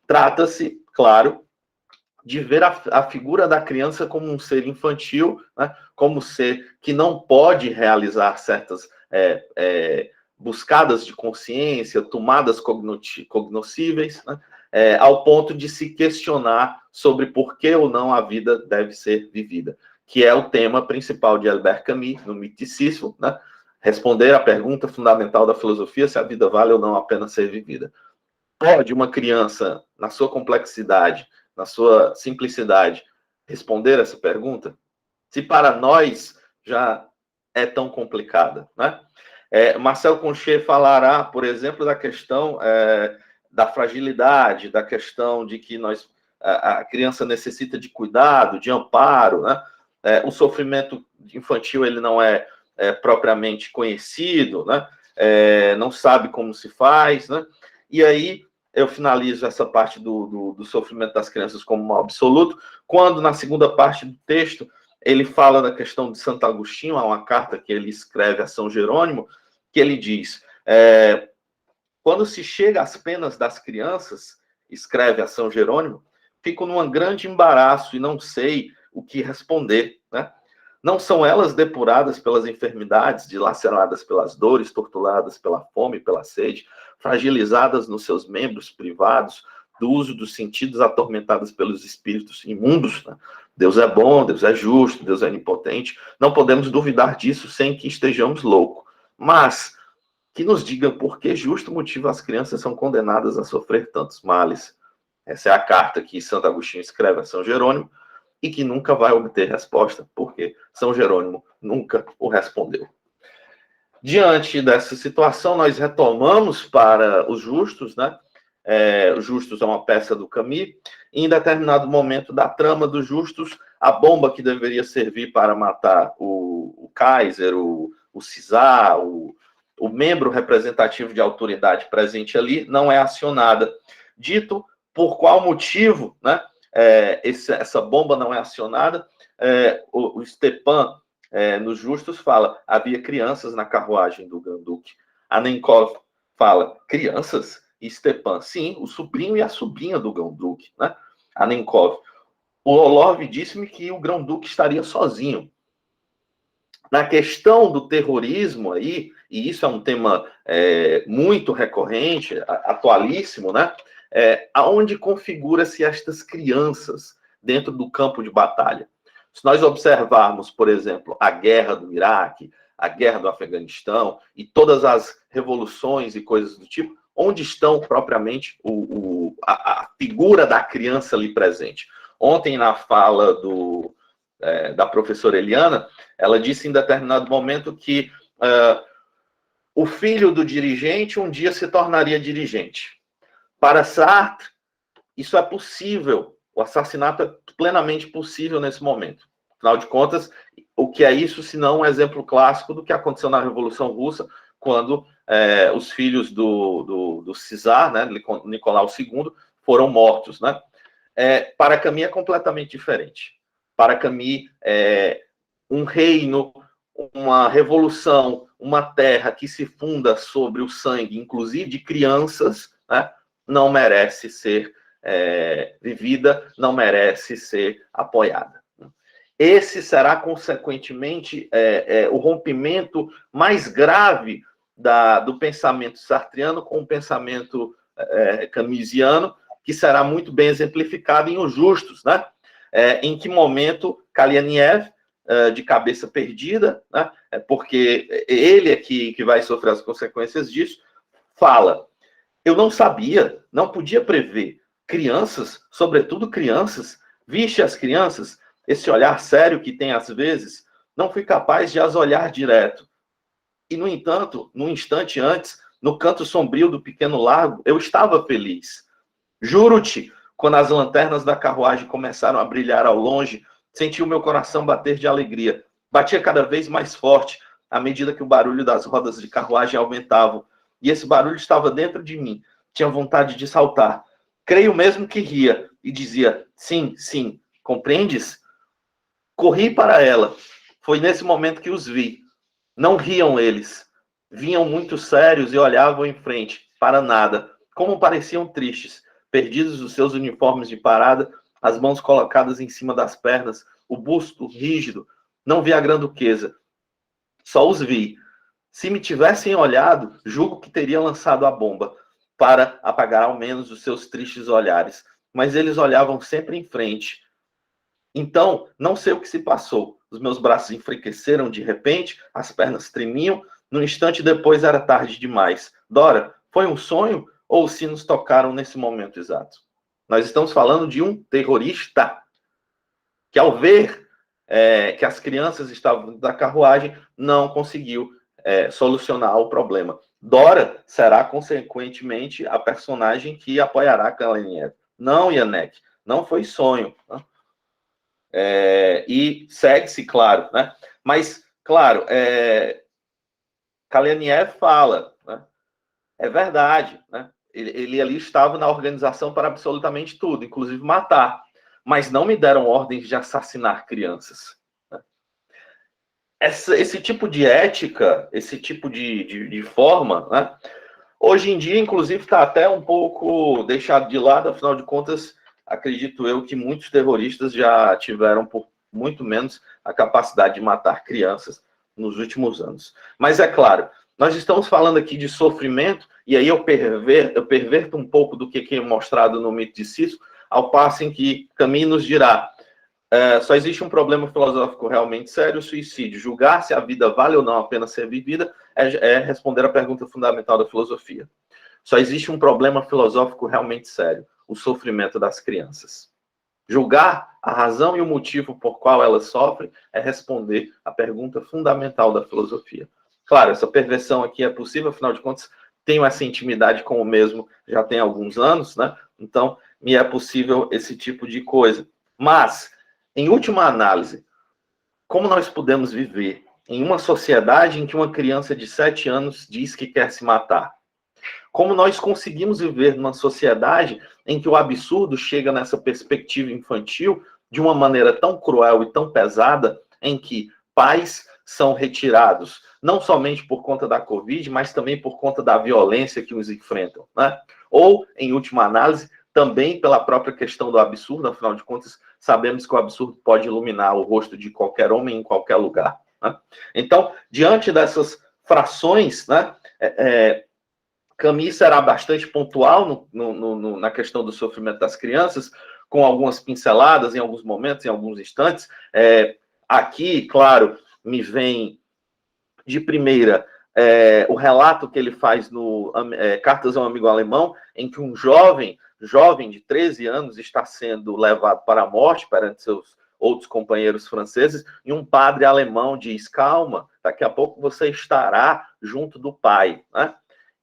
Trata-se, claro, de ver a figura da criança como um ser infantil, né, como ser que não pode realizar certas buscadas de consciência, tomadas cognoscíveis, né, ao ponto de se questionar sobre por que ou não a vida deve ser vivida, que é o tema principal de Albert Camus, no Miticismo, né, responder à pergunta fundamental da filosofia, se a vida vale ou não a pena ser vivida. Pode uma criança, na sua complexidade, na sua simplicidade, responder essa pergunta? Se para nós já é tão complicada, né? Marcel Conché falará, por exemplo, da questão da fragilidade, da questão de que a criança necessita de cuidado, de amparo, né? O sofrimento infantil ele não é propriamente conhecido, né? Não sabe como se faz, né? E aí eu finalizo essa parte do sofrimento das crianças como mal absoluto, quando na segunda parte do texto ele fala da questão de Santo Agostinho, há uma carta que ele escreve a São Jerônimo, que ele diz, quando se chega às penas das crianças, escreve a São Jerônimo, fico num grande embaraço e não sei o que responder, né? Não são elas depuradas pelas enfermidades, dilaceradas pelas dores, torturadas pela fome, pela sede, fragilizadas nos seus membros privados, do uso dos sentidos, atormentadas pelos espíritos imundos, né? Deus é bom, Deus é justo, Deus é onipotente, não podemos duvidar disso sem que estejamos loucos. Mas que nos diga por que justo motivo as crianças são condenadas a sofrer tantos males. Essa é a carta que Santo Agostinho escreve a São Jerônimo, e que nunca vai obter resposta, porque São Jerônimo nunca o respondeu. Diante dessa situação, nós retomamos para os Justos, né? Os Justos é uma peça do Camus, e em determinado momento da trama dos Justos, a bomba que deveria servir para matar o Kaiser, o Cisar, o membro representativo de autoridade presente ali, não é acionada. Dito por qual motivo, né? Essa bomba não é acionada, o Stepan, nos Justos, fala, havia crianças na carruagem do Grand-Duque. A Nenkov fala, crianças? E Stepan, sim, o sobrinho e a sobrinha do Grand-Duque, né? A Nenkov, o Orlov disse-me que o Grand-Duque estaria sozinho. Na questão do terrorismo aí, e isso é um tema muito recorrente, atualíssimo, né? Aonde configura-se estas crianças dentro do campo de batalha. Se nós observarmos, por exemplo, a guerra do Iraque, a guerra do Afeganistão e todas as revoluções e coisas do tipo, onde estão propriamente a figura da criança ali presente? Ontem, na fala da professora Eliana, ela disse em determinado momento que o filho do dirigente um dia se tornaria dirigente. Para Sartre, isso é possível. O assassinato é plenamente possível nesse momento. Afinal de contas, o que é isso, senão um exemplo clássico do que aconteceu na Revolução Russa, quando os filhos do Czar, né, Nicolau II, foram mortos, né? Para Camus é completamente diferente. Para Camus, um reino, uma revolução, uma terra que se funda sobre o sangue, inclusive de crianças, né, não merece ser vivida, não merece ser apoiada. Esse será, consequentemente, o rompimento mais grave do pensamento sartriano com o pensamento camusiano, que será muito bem exemplificado em Os Justos, né? Em que momento Kalianiev, de cabeça perdida, né? Porque ele é que vai sofrer as consequências disso, fala, eu não sabia, não podia prever. Crianças, sobretudo crianças, vixe as crianças, esse olhar sério que tem às vezes, não fui capaz de as olhar direto. E, no entanto, num instante antes, no canto sombrio do pequeno lago, eu estava feliz. Juro-te, quando as lanternas da carruagem começaram a brilhar ao longe, senti o meu coração bater de alegria. Batia cada vez mais forte, à medida que o barulho das rodas de carruagem aumentava. E esse barulho estava dentro de mim. Tinha vontade de saltar. Creio mesmo que ria e dizia, sim, sim, compreendes? Corri para ela. Foi nesse momento que os vi. Não riam eles. Vinham muito sérios e olhavam em frente, para nada. Como pareciam tristes, perdidos os seus uniformes de parada, as mãos colocadas em cima das pernas, o busto rígido, não vi a grande duquesa, só os vi. Se me tivessem olhado, julgo que teria lançado a bomba, para apagar ao menos os seus tristes olhares. Mas eles olhavam sempre em frente. Então, não sei o que se passou. Os meus braços enfraqueceram de repente, as pernas tremiam. No instante depois era tarde demais. Dora, foi um sonho ou se nos tocaram nesse momento exato? Nós estamos falando de um terrorista que, ao ver que as crianças estavam da carruagem, não conseguiu solucionar o problema. Dora será, consequentemente, a personagem que apoiará Kaleniev. Não, Yanek, não foi sonho. Né? E segue-se, claro. Né? Mas, claro, Kaleniev fala, né? É verdade, né? Ele ali estava na organização para absolutamente tudo, inclusive matar. Mas não me deram ordens de assassinar crianças. Né? Esse tipo de ética, esse tipo de forma, né? Hoje em dia, inclusive, está até um pouco deixado de lado, afinal de contas, acredito eu que muitos terroristas já tiveram, por muito menos, a capacidade de matar crianças nos últimos anos. Mas é claro, nós estamos falando aqui de sofrimento, e aí eu perverto um pouco do que é mostrado no mito de Sísifo, ao passo em que Camus nos dirá, só existe um problema filosófico realmente sério, o suicídio. Julgar se a vida vale ou não a pena ser vivida é responder a pergunta fundamental da filosofia. Só existe um problema filosófico realmente sério, o sofrimento das crianças. Julgar a razão e o motivo por qual elas sofrem é responder a pergunta fundamental da filosofia. Claro, essa perversão aqui é possível, afinal de contas, tenho essa intimidade com o mesmo já tem alguns anos, né? Então, me é possível esse tipo de coisa. Mas, em última análise, como nós podemos viver em uma sociedade em que uma criança de 7 anos diz que quer se matar? Como nós conseguimos viver numa sociedade em que o absurdo chega nessa perspectiva infantil de uma maneira tão cruel e tão pesada, em que pais são retirados, não somente por conta da Covid, mas também por conta da violência que os enfrentam, né? Ou, em última análise, também pela própria questão do absurdo, afinal de contas, sabemos que o absurdo pode iluminar o rosto de qualquer homem em qualquer lugar. Né? Então, diante dessas frações, né, Camus será bastante pontual na questão do sofrimento das crianças, com algumas pinceladas em alguns momentos, em alguns instantes. Aqui, claro, me vem de primeira o relato que ele faz no Cartas a um Amigo Alemão, em que um jovem de 13 anos está sendo levado para a morte perante seus outros companheiros franceses, e um padre alemão diz, calma, daqui a pouco você estará junto do pai, né?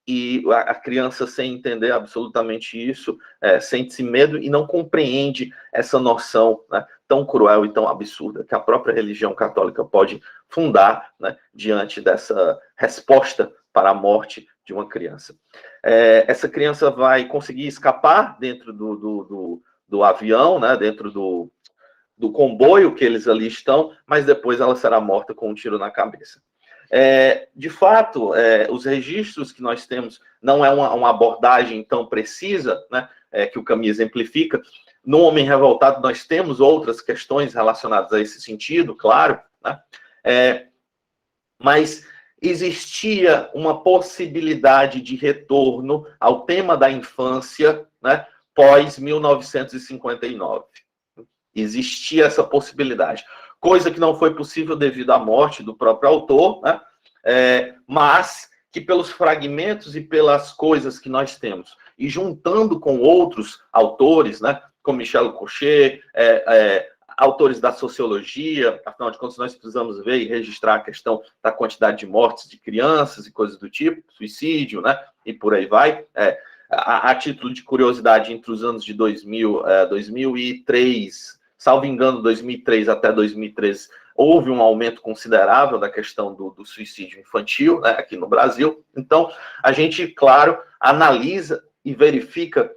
E a criança, sem entender absolutamente isso, sente-se medo e não compreende essa noção, né, tão cruel e tão absurda que a própria religião católica pode fundar, né, diante dessa resposta para a morte de uma criança. Essa criança vai conseguir escapar dentro do avião, né, dentro do comboio que eles ali estão, mas depois ela será morta com um tiro na cabeça. De fato, os registros que nós temos não é uma abordagem tão precisa, né, que o Camus exemplifica. No Homem Revoltado nós temos outras questões relacionadas a esse sentido, claro, né, mas existia uma possibilidade de retorno ao tema da infância, né, pós 1959. Existia essa possibilidade. Coisa que não foi possível devido à morte do próprio autor, né? Mas que pelos fragmentos e pelas coisas que nós temos, e juntando com outros autores, né, como Michel Cochet, autores da sociologia, afinal de contas nós precisamos ver e registrar a questão da quantidade de mortes de crianças e coisas do tipo, suicídio, né, e por aí vai. A título de curiosidade, entre os anos de 2003, salvo engano, 2003 até 2013, houve um aumento considerável da questão do suicídio infantil, né, aqui no Brasil. Então, a gente, claro, analisa e verifica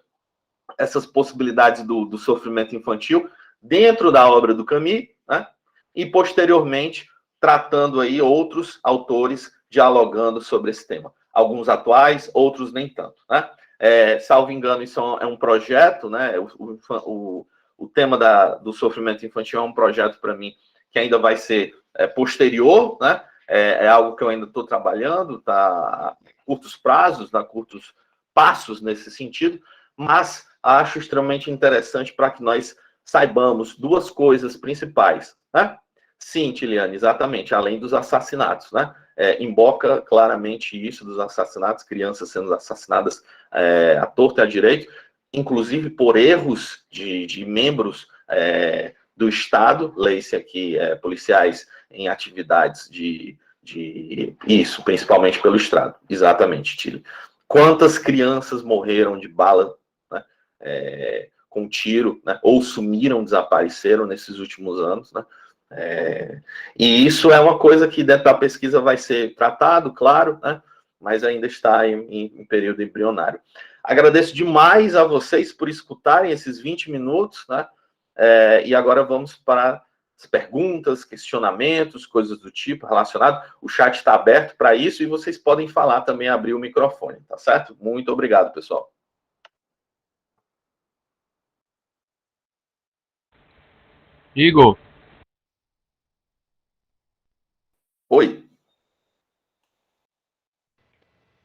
essas possibilidades do sofrimento infantil dentro da obra do Camus, né, e, posteriormente, tratando aí outros autores dialogando sobre esse tema. Alguns atuais, outros nem tanto, né? Salvo engano, isso é um projeto, né? o tema do sofrimento infantil é um projeto para mim que ainda vai ser posterior, né? É algo que eu ainda estou trabalhando, tá a curtos prazos, a curtos passos nesse sentido, mas acho extremamente interessante para que nós saibamos duas coisas principais, né? Sim, Tiliane, exatamente, além dos assassinatos, né? Emboca claramente isso dos assassinatos, crianças sendo assassinadas à torta e à direito, inclusive por erros de membros do Estado, leia-se aqui policiais em atividades isso, principalmente pelo Estado. Exatamente, Tili. Quantas crianças morreram de bala, né, com tiro, né, ou sumiram, desapareceram nesses últimos anos, né? E isso é uma coisa que dentro da pesquisa vai ser tratado, claro, né, mas ainda está em período embrionário. Agradeço demais a vocês por escutarem esses 20 minutos, né? E agora vamos para as perguntas, questionamentos, coisas do tipo relacionado. O chat está aberto para isso e vocês podem falar também, abrir o microfone, tá certo? Muito obrigado, pessoal. Igor. Oi.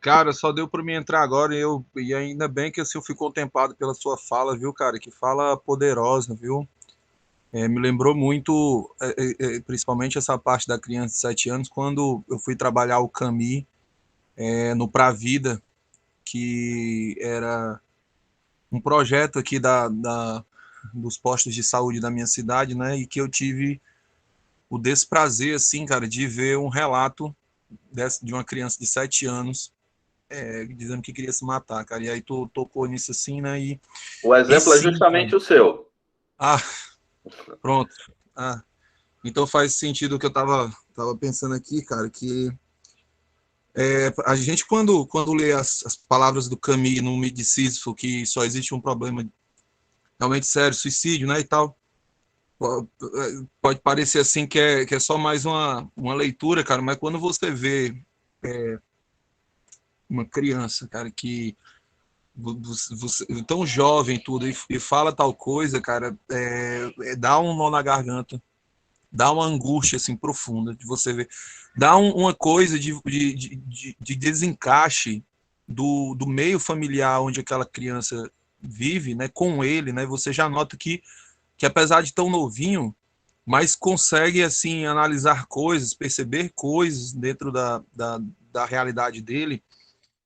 Cara, só deu para mim entrar agora e ainda bem que assim, eu fui contemplado pela sua fala, viu, cara? Que fala poderosa, viu? Me lembrou muito, principalmente essa parte da criança de 7 anos, quando eu fui trabalhar o Camus no Pra Vida, que era um projeto aqui dos postos de saúde da minha cidade, né? E que eu tive o desprazer, assim, cara, de ver um relato de uma criança de 7 anos dizendo que queria se matar, cara. E aí tu tocou nisso assim, né? O exemplo é sim, justamente cara. o seu. Pronto. Então faz sentido o que eu tava pensando aqui, cara, que a gente quando lê as palavras do Camus no Mito de Sísifo, que só existe um problema realmente sério, suicídio, né, e tal, pode parecer assim que é só mais uma leitura, cara, mas quando você vê uma criança, cara, que você, tão jovem tudo e fala tal coisa, cara, dá um nó na garganta, dá uma angústia assim profunda de você ver, dá uma coisa de desencaixe do meio familiar onde aquela criança vive, né, com ele, né, você já nota que apesar de tão novinho, mas consegue assim analisar coisas, perceber coisas dentro da realidade dele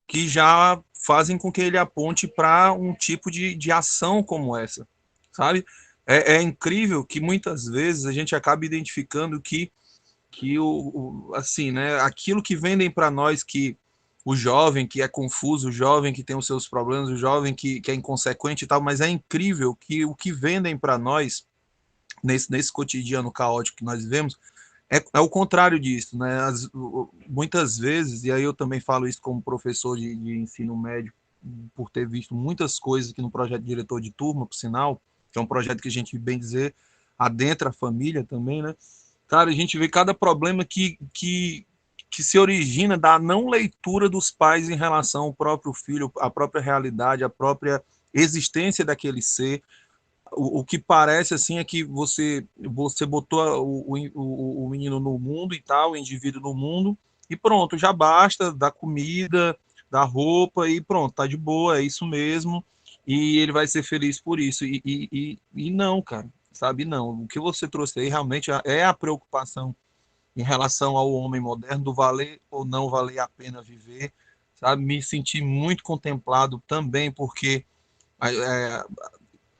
que já fazem com que ele aponte para um tipo de ação como essa, sabe? É incrível que muitas vezes a gente acaba identificando que assim, né, aquilo que vendem para nós, que o jovem que é confuso, o jovem que tem os seus problemas, o jovem que é inconsequente e tal, mas é incrível que o que vendem para nós nesse cotidiano caótico que nós vivemos é o contrário disso, né? Muitas vezes, e aí eu também falo isso como professor de ensino médio, por ter visto muitas coisas aqui no projeto Diretor de Turma, por sinal, que é um projeto que a gente, bem dizer, adentra a família também, né? Cara, a gente vê cada problema que se origina da não leitura dos pais em relação ao próprio filho, à própria realidade, à própria existência daquele ser. O que parece assim é que você botou o menino no mundo e tal, o indivíduo no mundo, e pronto, já basta, dá comida, dá roupa e pronto, tá de boa, é isso mesmo, e ele vai ser feliz por isso. E não, cara, sabe? Não. O que você trouxe aí realmente é a preocupação em relação ao homem moderno, do valer ou não valer a pena viver, sabe? Me senti muito contemplado também, porque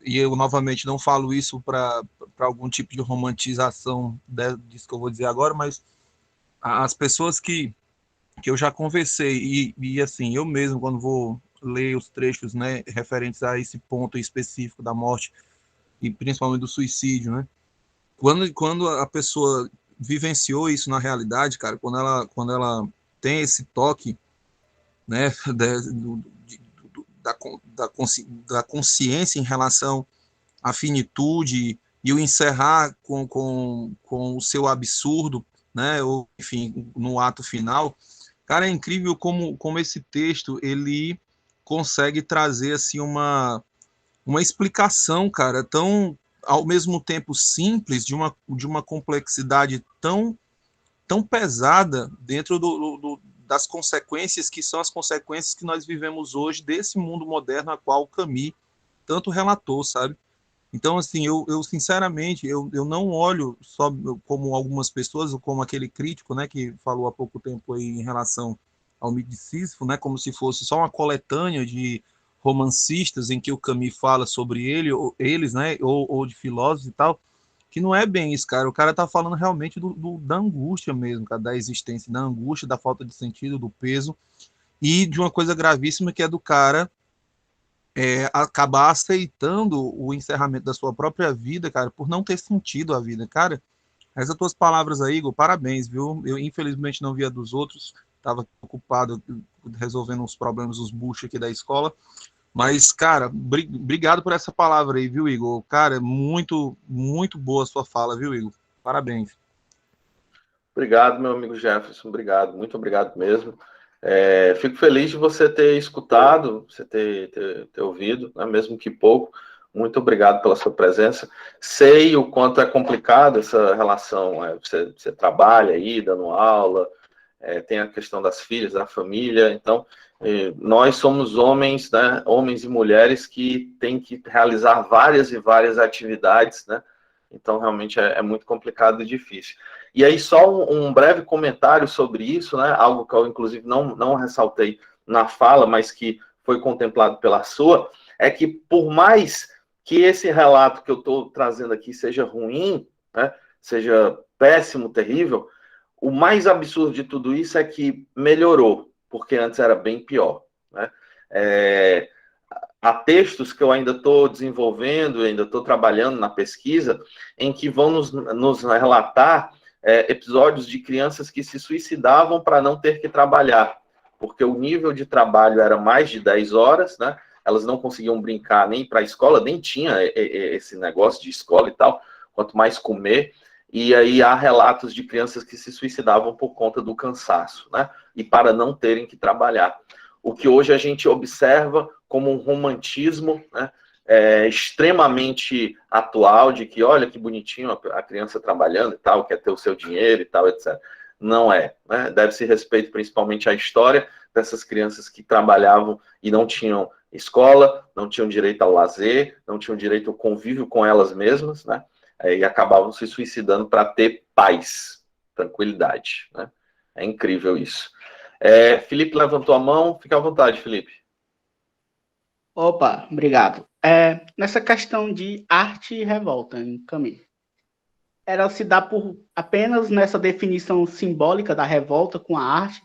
e eu novamente não falo isso para algum tipo de romantização disso que eu vou dizer agora, mas as pessoas que eu já conversei, e assim, eu mesmo, quando vou ler os trechos, né, referentes a esse ponto específico da morte, e principalmente do suicídio, né, quando a pessoa vivenciou isso na realidade, cara, quando ela tem esse toque, né, da consciência em relação à finitude e o encerrar com o seu absurdo, né, ou enfim, no ato final, cara, é incrível como esse texto ele consegue trazer assim uma explicação, cara, tão ao mesmo tempo simples, de uma complexidade tão pesada dentro das consequências que são as consequências que nós vivemos hoje desse mundo moderno a qual o Camus tanto relatou, sabe? Então, assim, eu sinceramente, eu não olho só como algumas pessoas, ou como aquele crítico, né, que falou há pouco tempo aí em relação ao mito de Sísifo, né, como se fosse só uma coletânea de romancistas em que o Camus fala sobre eles, né, ou de filósofos e tal, que não é bem isso, cara. O cara tá falando realmente da angústia mesmo, cara, da existência, da angústia, da falta de sentido, do peso, e de uma coisa gravíssima que é do cara acabar aceitando o encerramento da sua própria vida, cara, por não ter sentido a vida. Cara, essas tuas palavras aí, Igor, parabéns, viu? Eu, infelizmente, não via dos outros, estava ocupado resolvendo uns problemas, os buchos aqui da escola, mas, cara, obrigado por essa palavra aí, viu, Igor? Cara, muito, muito boa a sua fala, viu, Igor? Parabéns. Obrigado, meu amigo Jefferson, obrigado, muito obrigado mesmo. Fico feliz de você ter escutado, você ter ouvido, né, mesmo que pouco. Muito obrigado pela sua presença. Sei o quanto é complicado essa relação. Você trabalha aí, dando aula, tem a questão das filhas, da família. Então, nós somos homens, né, homens e mulheres que têm que realizar várias e várias atividades, né? Então, realmente é muito complicado e difícil. E aí, só um breve comentário sobre isso, né? Algo que eu, inclusive, não ressaltei na fala, mas que foi contemplado pela sua, é que por mais que esse relato que eu estou trazendo aqui seja ruim, né? Seja péssimo, terrível, o mais absurdo de tudo isso é que melhorou, porque antes era bem pior, né? Há textos que eu ainda estou desenvolvendo, ainda estou trabalhando na pesquisa, em que vão nos relatar episódios de crianças que se suicidavam para não ter que trabalhar, porque o nível de trabalho era mais de 10 horas, né? Elas não conseguiam brincar nem para a escola, nem tinha esse negócio de escola e tal, quanto mais comer. E aí há relatos de crianças que se suicidavam por conta do cansaço, né? E para não terem que trabalhar. O que hoje a gente observa como um romantismo, né, extremamente atual, de que olha que bonitinho a criança trabalhando e tal, quer ter o seu dinheiro e tal, etc. Não é, né? Deve-se respeito principalmente à história dessas crianças que trabalhavam e não tinham escola, não tinham direito ao lazer, não tinham direito ao convívio com elas mesmas, né? E acabavam se suicidando para ter paz, tranquilidade, né? É incrível isso. Felipe levantou a mão, fica à vontade, Felipe. Opa, obrigado. Nessa questão de arte e revolta em Camus, ela se dá por apenas nessa definição simbólica da revolta com a arte,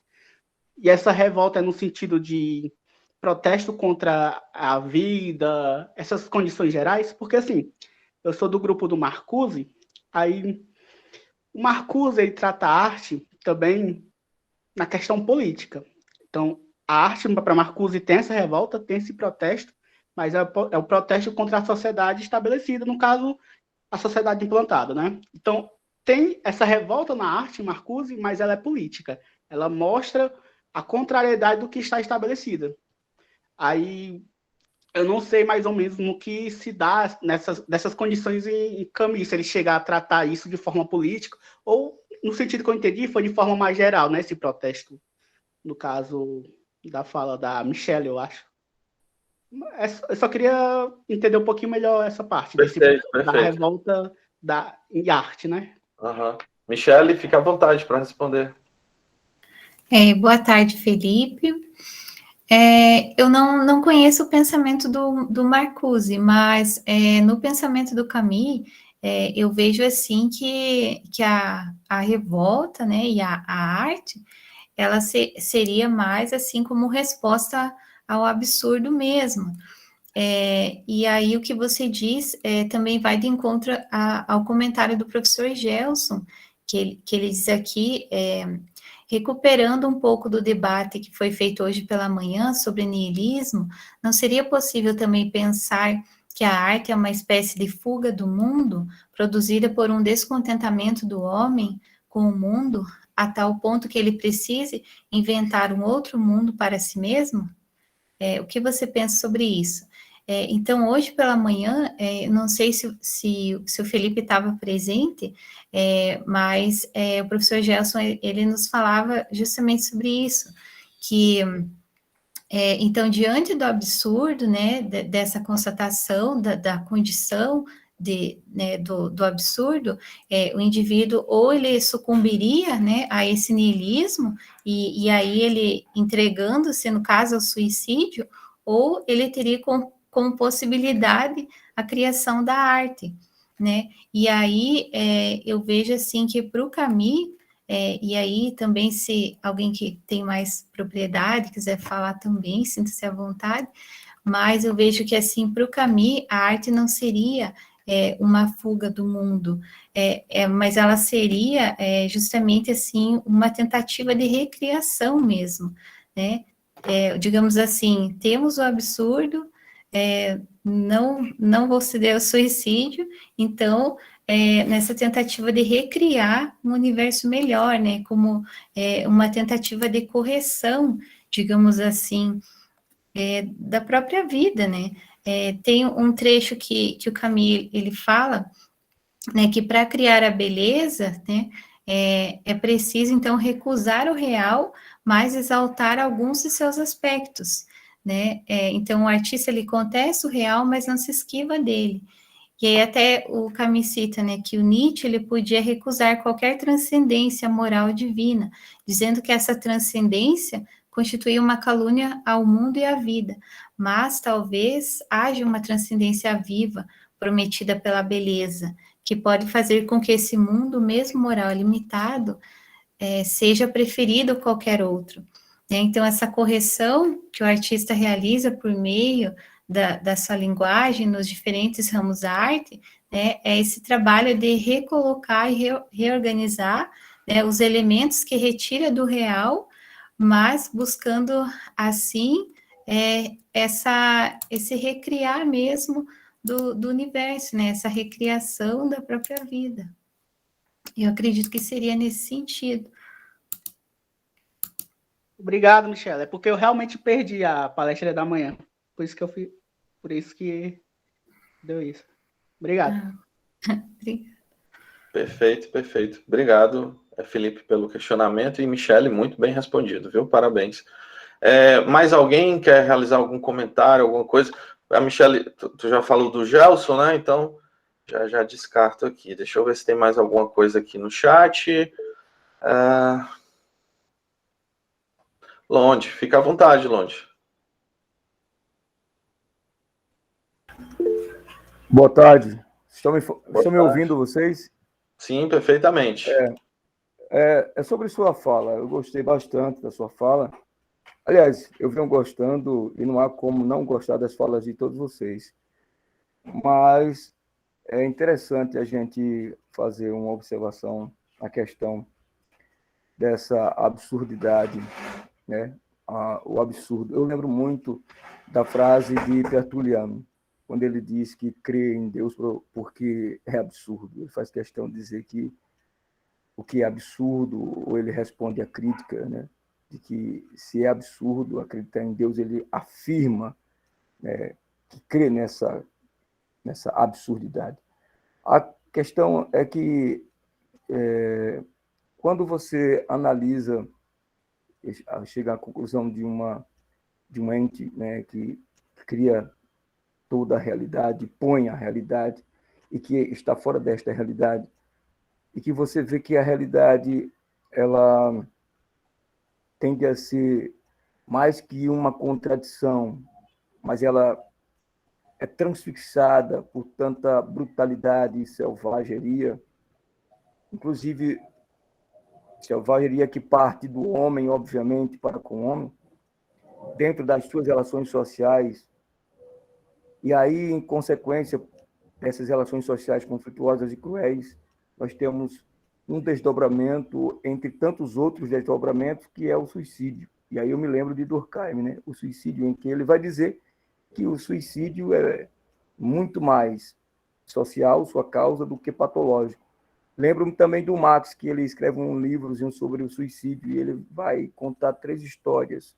e essa revolta é no sentido de protesto contra a vida, essas condições gerais, porque assim, eu sou do grupo do Marcuse, aí o Marcuse ele trata a arte também na questão política. Então, a arte para Marcuse tem essa revolta, tem esse protesto, mas é o protesto contra a sociedade estabelecida, no caso, a sociedade implantada, né? Então, tem essa revolta na arte, Marcuse, mas ela é política. Ela mostra a contrariedade do que está estabelecida. Aí, eu não sei mais ou menos no que se dá nessas condições em Camus, se ele chegar a tratar isso de forma política, ou, no sentido que eu entendi, foi de forma mais geral, né, esse protesto, no caso da fala da Michelle, eu acho. Eu só queria entender um pouquinho melhor essa parte Perfeito. da revolta em arte, né? Uhum. Michelle, fica à vontade para responder. Boa tarde, Felipe. Eu não conheço o pensamento do Marcuse, mas no pensamento do Camus, eu vejo assim que a revolta, né, e a arte, ela seria mais assim como resposta ao absurdo mesmo. E aí o que você diz também vai de encontro ao comentário do professor Gelson, que ele diz aqui, recuperando um pouco do debate que foi feito hoje pela manhã sobre niilismo, não seria possível também pensar que a arte é uma espécie de fuga do mundo, produzida por um descontentamento do homem com o mundo, a tal ponto que ele precise inventar um outro mundo para si mesmo? O que você pensa sobre isso? Então, hoje pela manhã, não sei se o Felipe estava presente, mas o professor Gelson, ele nos falava justamente sobre isso, que, então, diante do absurdo, né, dessa constatação da condição né, do absurdo, o indivíduo ou ele sucumbiria, né, a esse niilismo, e aí ele entregando-se, no caso, ao suicídio, ou ele teria como possibilidade a criação da arte, né? E aí eu vejo assim que para o Camus, e aí também se alguém que tem mais propriedade quiser falar também, sinta-se à vontade, mas eu vejo que assim para o Camus a arte não seria uma fuga do mundo, mas ela seria justamente assim uma tentativa de recriação mesmo, né? Digamos assim, temos o absurdo, não vou ceder ao suicídio, então, nessa tentativa de recriar um universo melhor, né, como uma tentativa de correção, digamos assim, da própria vida, né. Tem um trecho que o Camus, ele fala, né, que para criar a beleza, né, é preciso, então, recusar o real, mas exaltar alguns de seus aspectos, né, então o artista, ele contesta o real, mas não se esquiva dele, e aí até o Camus cita, né, que o Nietzsche, ele podia recusar qualquer transcendência moral divina, dizendo que essa transcendência constituía uma calúnia ao mundo e à vida, mas talvez haja uma transcendência viva, prometida pela beleza, que pode fazer com que esse mundo, mesmo moral limitado, seja preferido a qualquer outro. Então, essa correção que o artista realiza por meio da sua linguagem nos diferentes ramos da arte, né, é esse trabalho de recolocar e reorganizar, né, os elementos que retira do real, mas buscando, assim, esse recriar mesmo do universo, né, essa recriação da própria vida. Eu acredito que seria nesse sentido. Obrigado, Michelle. É porque eu realmente perdi a palestra da manhã. Por isso que deu isso. Obrigado. Obrigada. Perfeito, perfeito. Obrigado, Felipe, pelo questionamento e Michele, muito bem respondido, viu? Parabéns. Mais alguém quer realizar algum comentário, alguma coisa? A Michele, tu já falou do Gelson, né? Então, já descarto aqui. Deixa eu ver se tem mais alguma coisa aqui no chat. Londe, fica à vontade, Londe. Boa tarde. Estão me ouvindo, vocês? Sim, perfeitamente. É sobre sua fala. Eu gostei bastante da sua fala. Aliás, eu venho gostando e não há como não gostar das falas de todos vocês. Mas é interessante a gente fazer uma observação na questão dessa absurdidade, né? O absurdo. Eu lembro muito da frase de Tertuliano, quando ele diz que crê em Deus porque é absurdo. Ele faz questão de dizer que o que é absurdo, ou ele responde à crítica, né, de que se é absurdo acreditar em Deus, ele afirma, né, que crê nessa absurdidade. A questão é que, quando você analisa, chega à conclusão de um ente, né, que cria toda a realidade, põe a realidade, e que está fora desta realidade, e que você vê que a realidade ela tende a ser mais que uma contradição, mas ela é transfixada por tanta brutalidade e selvageria, inclusive selvageria que parte do homem, obviamente, para com o homem, dentro das suas relações sociais, e aí, em consequência dessas relações sociais conflituosas e cruéis, nós temos um desdobramento entre tantos outros desdobramentos, que é o suicídio. E aí eu me lembro de Durkheim, né? O suicídio, em que ele vai dizer que o suicídio é muito mais social, sua causa, do que patológico. Lembro-me também do Marx, que ele escreve um livrozinho sobre o suicídio, e ele vai contar 3 histórias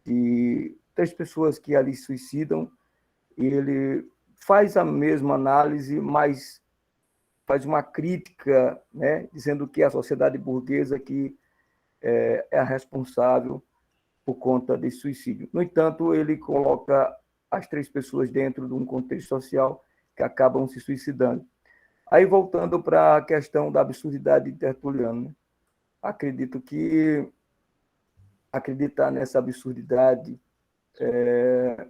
de 3 pessoas que ali se suicidam, ele faz a mesma análise, mas faz uma crítica, né, dizendo que a sociedade burguesa que é a responsável por conta desse suicídio. No entanto, ele coloca as 3 pessoas dentro de um contexto social que acabam se suicidando. Aí, voltando para a questão da absurdidade de Tertuliano, né? Acredito que acreditar nessa absurdidade é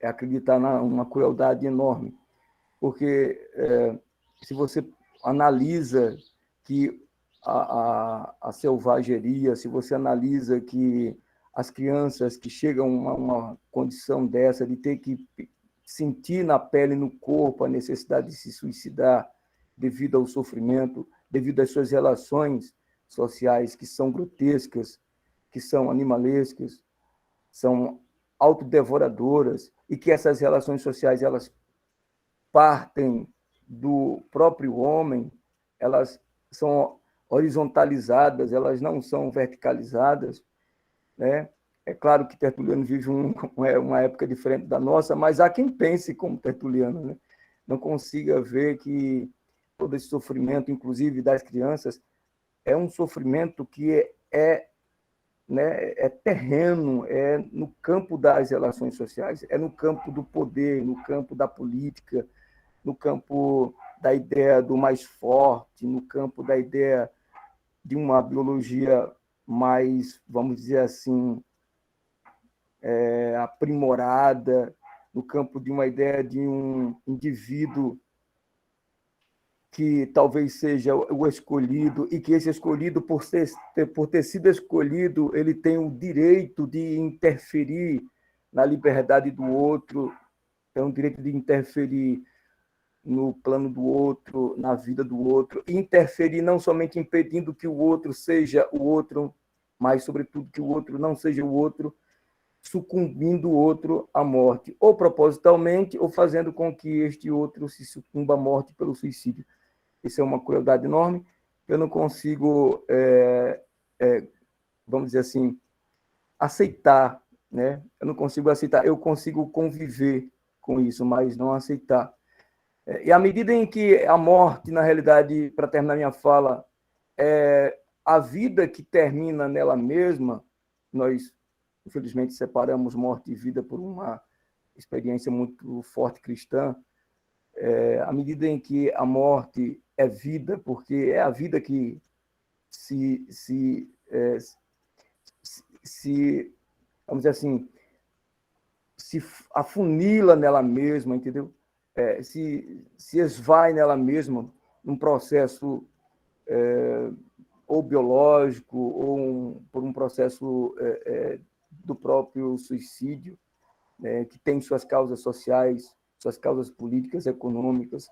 acreditar numa crueldade enorme, porque se você analisa que a selvageria, se você analisa que as crianças que chegam a uma condição dessa, de ter que sentir na pele e no corpo a necessidade de se suicidar devido ao sofrimento, devido às suas relações sociais que são grotescas, que são animalescas, são autodevoradoras, e que essas relações sociais elas partem do próprio homem, elas são horizontalizadas, elas não são verticalizadas, né? É claro que Tertuliano vive uma época diferente da nossa, mas há quem pense como Tertuliano, né? Não consiga ver que todo esse sofrimento, inclusive das crianças, é um sofrimento que né, é terreno, é no campo das relações sociais, é no campo do poder, no campo da política, no campo da ideia do mais forte, no campo da ideia de uma biologia mais, vamos dizer assim, aprimorada, no campo de uma ideia de um indivíduo que talvez seja o escolhido, e que esse escolhido, por ter sido escolhido, ele tem o direito de interferir na liberdade do outro, tem o direito de interferir no plano do outro, na vida do outro, e interferir não somente impedindo que o outro seja o outro, mas, sobretudo, que o outro não seja o outro, sucumbindo o outro à morte, ou propositalmente, ou fazendo com que este outro se sucumba à morte pelo suicídio. Isso é uma crueldade enorme. Eu não consigo, vamos dizer assim, aceitar, né? Eu não consigo aceitar. Eu consigo conviver com isso, mas não aceitar. E à medida em que a morte, na realidade, para terminar minha fala, a vida que termina nela mesma, nós, infelizmente, separamos morte e vida por uma experiência muito forte cristã. À medida em que a morte é vida, porque é a vida que vamos dizer assim, se afunila nela mesma, entendeu? Se esvai nela mesma, num processo ou biológico, ou por um processo do próprio suicídio, que tem suas causas sociais, suas causas políticas, econômicas,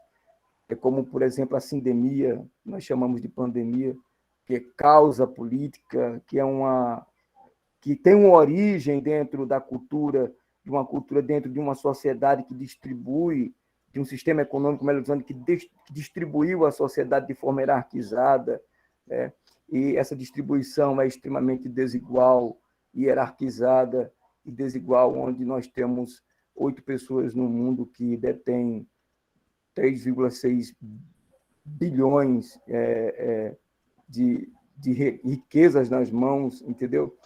como, por exemplo, a sindemia, nós chamamos de pandemia, que é causa política, que tem uma origem dentro da cultura, de uma cultura dentro de uma sociedade que distribui, de um sistema econômico, melhor dizendo, que distribuiu a sociedade de forma hierarquizada, né? E essa distribuição é extremamente desigual, hierarquizada e desigual, onde nós temos 8 pessoas no mundo que detêm 3,6 bilhões de riquezas nas mãos, entendeu?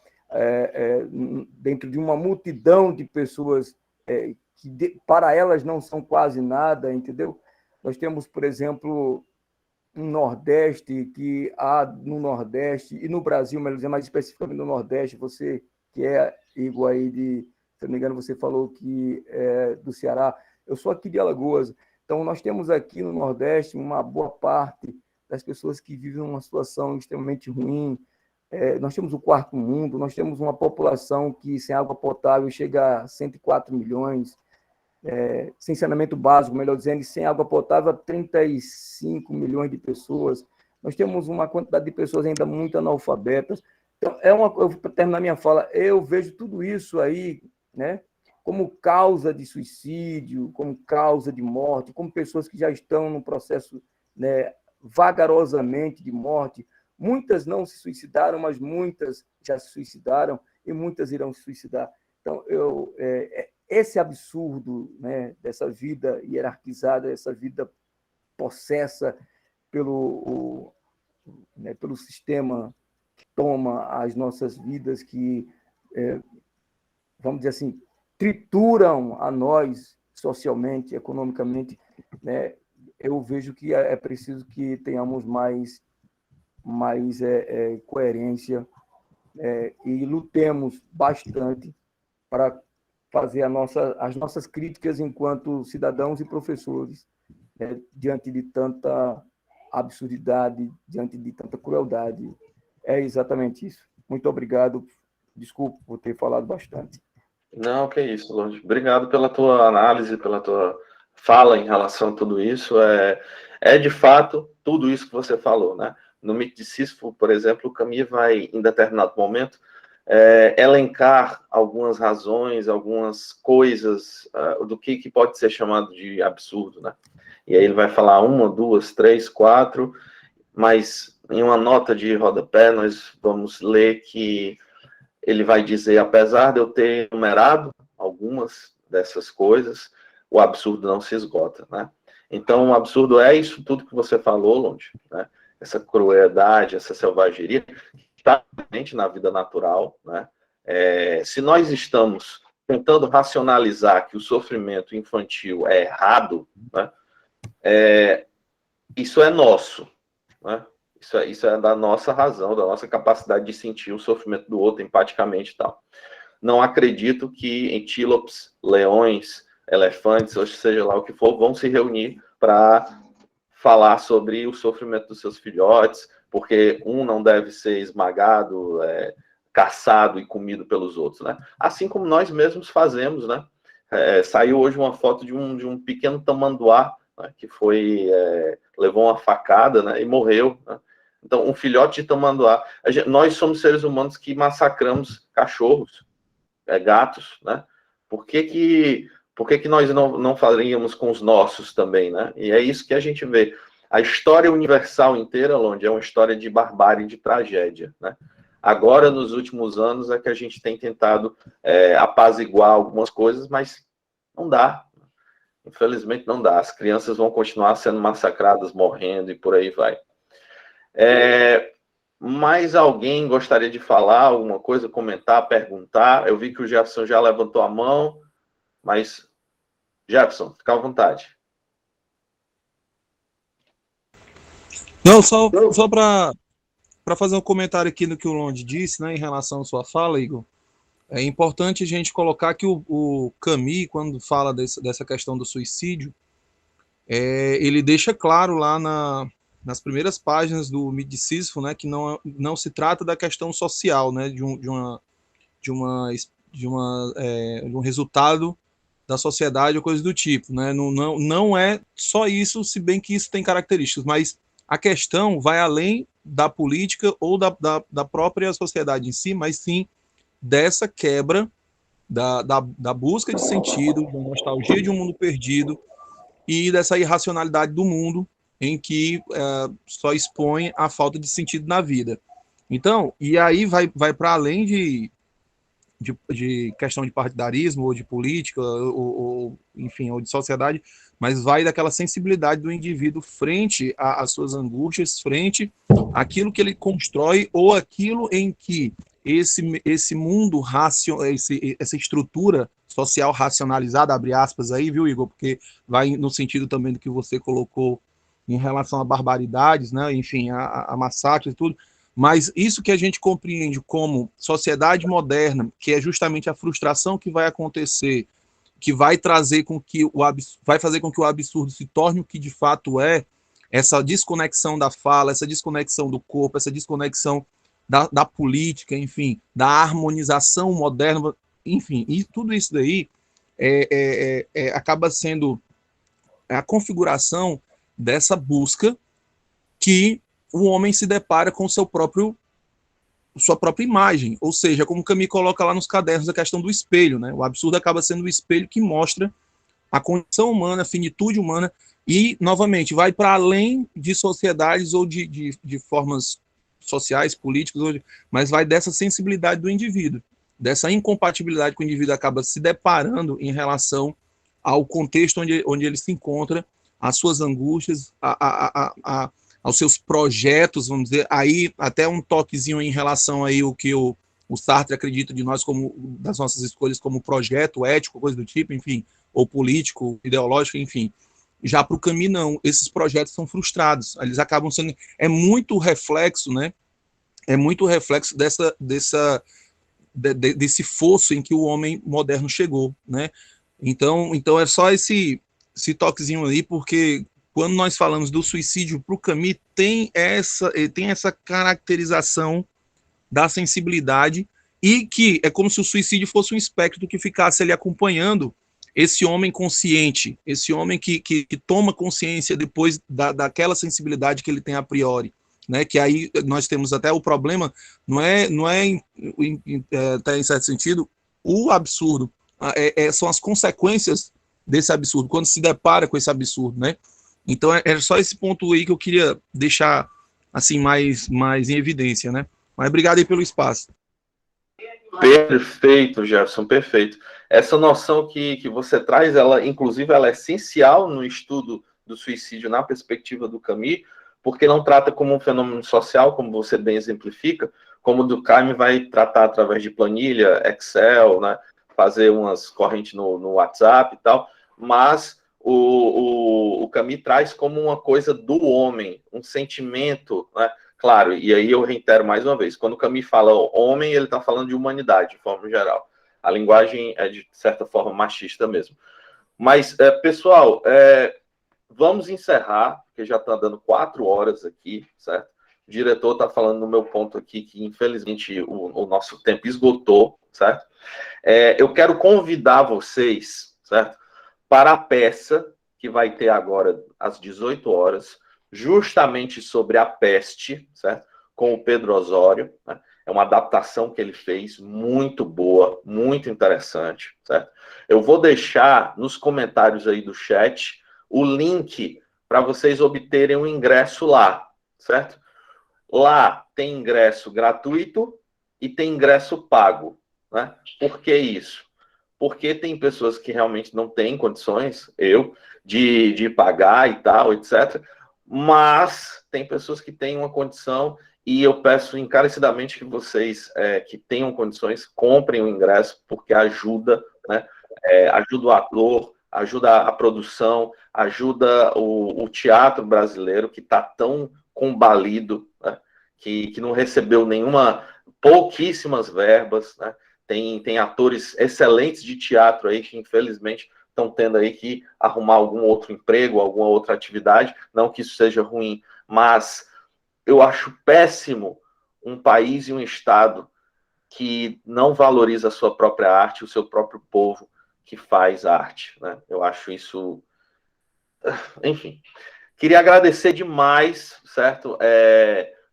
Dentro de uma multidão de pessoas que para elas não são quase nada, entendeu? Nós temos, por exemplo, um Nordeste, que há no Nordeste, e no Brasil, mais especificamente no Nordeste, você que é, Igor, aí se não me engano, você falou que é do Ceará, eu sou aqui de Alagoas. Então, nós temos aqui no Nordeste uma boa parte das pessoas que vivem uma situação extremamente ruim. Nós temos o quarto mundo, nós temos uma população que, sem água potável, chega a 104 milhões, sem saneamento básico, melhor dizendo, e sem água potável, 35 milhões de pessoas. Nós temos uma quantidade de pessoas ainda muito analfabetas. Então, para terminar minha fala, eu vejo tudo isso aí, né, como causa de suicídio, como causa de morte, como pessoas que já estão no processo, né, vagarosamente de morte. Muitas não se suicidaram, mas muitas já se suicidaram e muitas irão se suicidar. Então, esse absurdo, né, dessa vida hierarquizada, essa vida possessa pelo sistema que toma as nossas vidas, que, vamos dizer assim, trituram a nós socialmente, economicamente, né? Eu vejo que é preciso que tenhamos mais coerência, e lutemos bastante para fazer as nossas críticas enquanto cidadãos e professores, né, diante de tanta absurdidade, diante de tanta crueldade. É exatamente isso. Muito obrigado. Desculpe por ter falado bastante. Não, que isso, Longe. Obrigado pela tua análise, pela tua fala em relação a tudo isso. É de fato tudo isso que você falou, né? No mito de Sísifo, por exemplo, o Camus vai, em determinado momento, elencar algumas razões, algumas coisas do que pode ser chamado de absurdo, né? E aí ele vai falar 1, 2, 3, 4, mas em uma nota de rodapé nós vamos ler que ele vai dizer, apesar de eu ter enumerado algumas dessas coisas, o absurdo não se esgota, né? Então, o absurdo é isso tudo que você falou, Longe, né? Essa crueldade, essa selvageria, está presente na vida natural, né? Se nós estamos tentando racionalizar que o sofrimento infantil é errado, né? Isso é nosso, né? Isso é da nossa razão, da nossa capacidade de sentir o sofrimento do outro empaticamente e tal. Não acredito que antílopes, leões, elefantes, ou seja lá o que for, vão se reunir para falar sobre o sofrimento dos seus filhotes, porque um não deve ser esmagado, caçado e comido pelos outros, né? Assim como nós mesmos fazemos, né? Saiu hoje uma foto de um pequeno tamanduá, né, que levou uma facada, né, e morreu, né? Então, um filhote de tamanduá. Nós somos seres humanos que massacramos cachorros, gatos, né? Por que nós não faríamos com os nossos também, né? E é isso que a gente vê. A história universal inteira, Londe, é uma história de barbárie, de tragédia, né? Agora, nos últimos anos, é que a gente tem tentado apaziguar algumas coisas, mas não dá. Infelizmente, não dá. As crianças vão continuar sendo massacradas, morrendo, e por aí vai. Mais alguém gostaria de falar alguma coisa, comentar, perguntar? Eu vi que o Jefferson já levantou a mão, mas, Jefferson, fica à vontade. Não, só para fazer um comentário aqui no que o Londe disse, né, em relação à sua fala, Igor. É importante a gente colocar que o Camus, quando fala dessa questão do suicídio, ele deixa claro lá nas primeiras páginas do Mito de Sísifo, né, que não se trata da questão social, né, de um resultado da sociedade ou coisa do tipo, né? Não é só isso, se bem que isso tem características, mas a questão vai além da política ou da própria sociedade em si, mas sim dessa quebra da busca de sentido, da nostalgia de um mundo perdido e dessa irracionalidade do mundo em que só expõe a falta de sentido na vida. Então, e aí vai para além de questão de partidarismo ou de política ou enfim, ou de sociedade, mas vai daquela sensibilidade do indivíduo frente às suas angústias, frente àquilo que ele constrói ou aquilo em que esse mundo essa estrutura social racionalizada, abre aspas aí, viu, Igor, porque vai no sentido também do que você colocou em relação a barbaridades, né, enfim, a massacres e tudo, mas isso que a gente compreende como sociedade moderna, que é justamente a frustração que vai acontecer, que vai trazer vai fazer com que o absurdo se torne o que de fato é, essa desconexão da fala, essa desconexão do corpo, essa desconexão da política, enfim, da harmonização moderna, enfim, e tudo isso daí acaba sendo a configuração dessa busca que o homem se depara com sua própria imagem, ou seja, como o Camus coloca lá nos cadernos a questão do espelho, né? O absurdo acaba sendo o espelho que mostra a condição humana, a finitude humana, e, novamente, vai para além de sociedades ou de formas sociais, políticas, mas vai dessa sensibilidade do indivíduo. dessa incompatibilidade que o indivíduo acaba se deparando em relação ao contexto onde ele se encontra, às suas angústias, aos seus projetos, vamos dizer, aí até um toquezinho em relação aí o que o Sartre acredita de nós, como das nossas escolhas como projeto ético, coisa do tipo, enfim, ou político, ideológico, enfim. Já para o Camus, não, esses projetos são frustrados, eles acabam sendo, é muito reflexo, né, é muito reflexo desse fosso em que o homem moderno chegou, né, então é só esse toquezinho aí, porque quando nós falamos do suicídio para o Camus, tem essa caracterização da sensibilidade, e que é como se o suicídio fosse um espectro que ficasse ali acompanhando esse homem consciente, esse homem que toma consciência depois daquela sensibilidade que ele tem a priori, né? Que aí nós temos até o problema, não é até em certo sentido, o absurdo, são as consequências desse absurdo, quando se depara com esse absurdo, né? Então é só esse ponto aí que eu queria deixar assim mais em evidência, né? Mas obrigado aí pelo espaço. Perfeito, Jefferson, perfeito. Essa noção que você traz, ela, inclusive, ela é essencial no estudo do suicídio na perspectiva do Camus, porque não trata como um fenômeno social, como você bem exemplifica, como o Durkheim vai tratar através de planilha, Excel, né, fazer umas correntes no WhatsApp e tal, mas o Camus traz como uma coisa do homem, um sentimento, né? Claro, e aí eu reitero mais uma vez, quando o Camus fala homem, ele está falando de humanidade, de forma geral. A linguagem é, de certa forma, machista mesmo. Mas, pessoal, vamos encerrar, porque já está dando 4 horas aqui, certo? O diretor está falando no meu ponto aqui, que infelizmente o nosso tempo esgotou, certo? Eu quero convidar vocês, certo? Para a peça que vai ter agora às 18 horas, justamente sobre a peste, certo? Com o Pedro Osório, né? É uma adaptação que ele fez, muito boa, muito interessante, certo? Eu vou deixar nos comentários aí do chat o link para vocês obterem um ingresso lá, certo? Lá tem ingresso gratuito e tem ingresso pago, né? Por que isso? Porque tem pessoas que realmente não têm condições, de pagar e tal, etc., mas tem pessoas que têm uma condição, e eu peço encarecidamente que vocês que tenham condições, comprem o ingresso, porque ajuda, né? Ajuda o ator, ajuda a produção, ajuda o teatro brasileiro, que está tão combalido, né? Que não recebeu pouquíssimas verbas, né? Tem atores excelentes de teatro aí que, infelizmente, estão tendo aí que arrumar algum outro emprego, alguma outra atividade. Não que isso seja ruim, mas eu acho péssimo um país e um Estado que não valoriza a sua própria arte, o seu próprio povo que faz arte, né? Eu acho isso... Enfim. Queria agradecer demais, certo?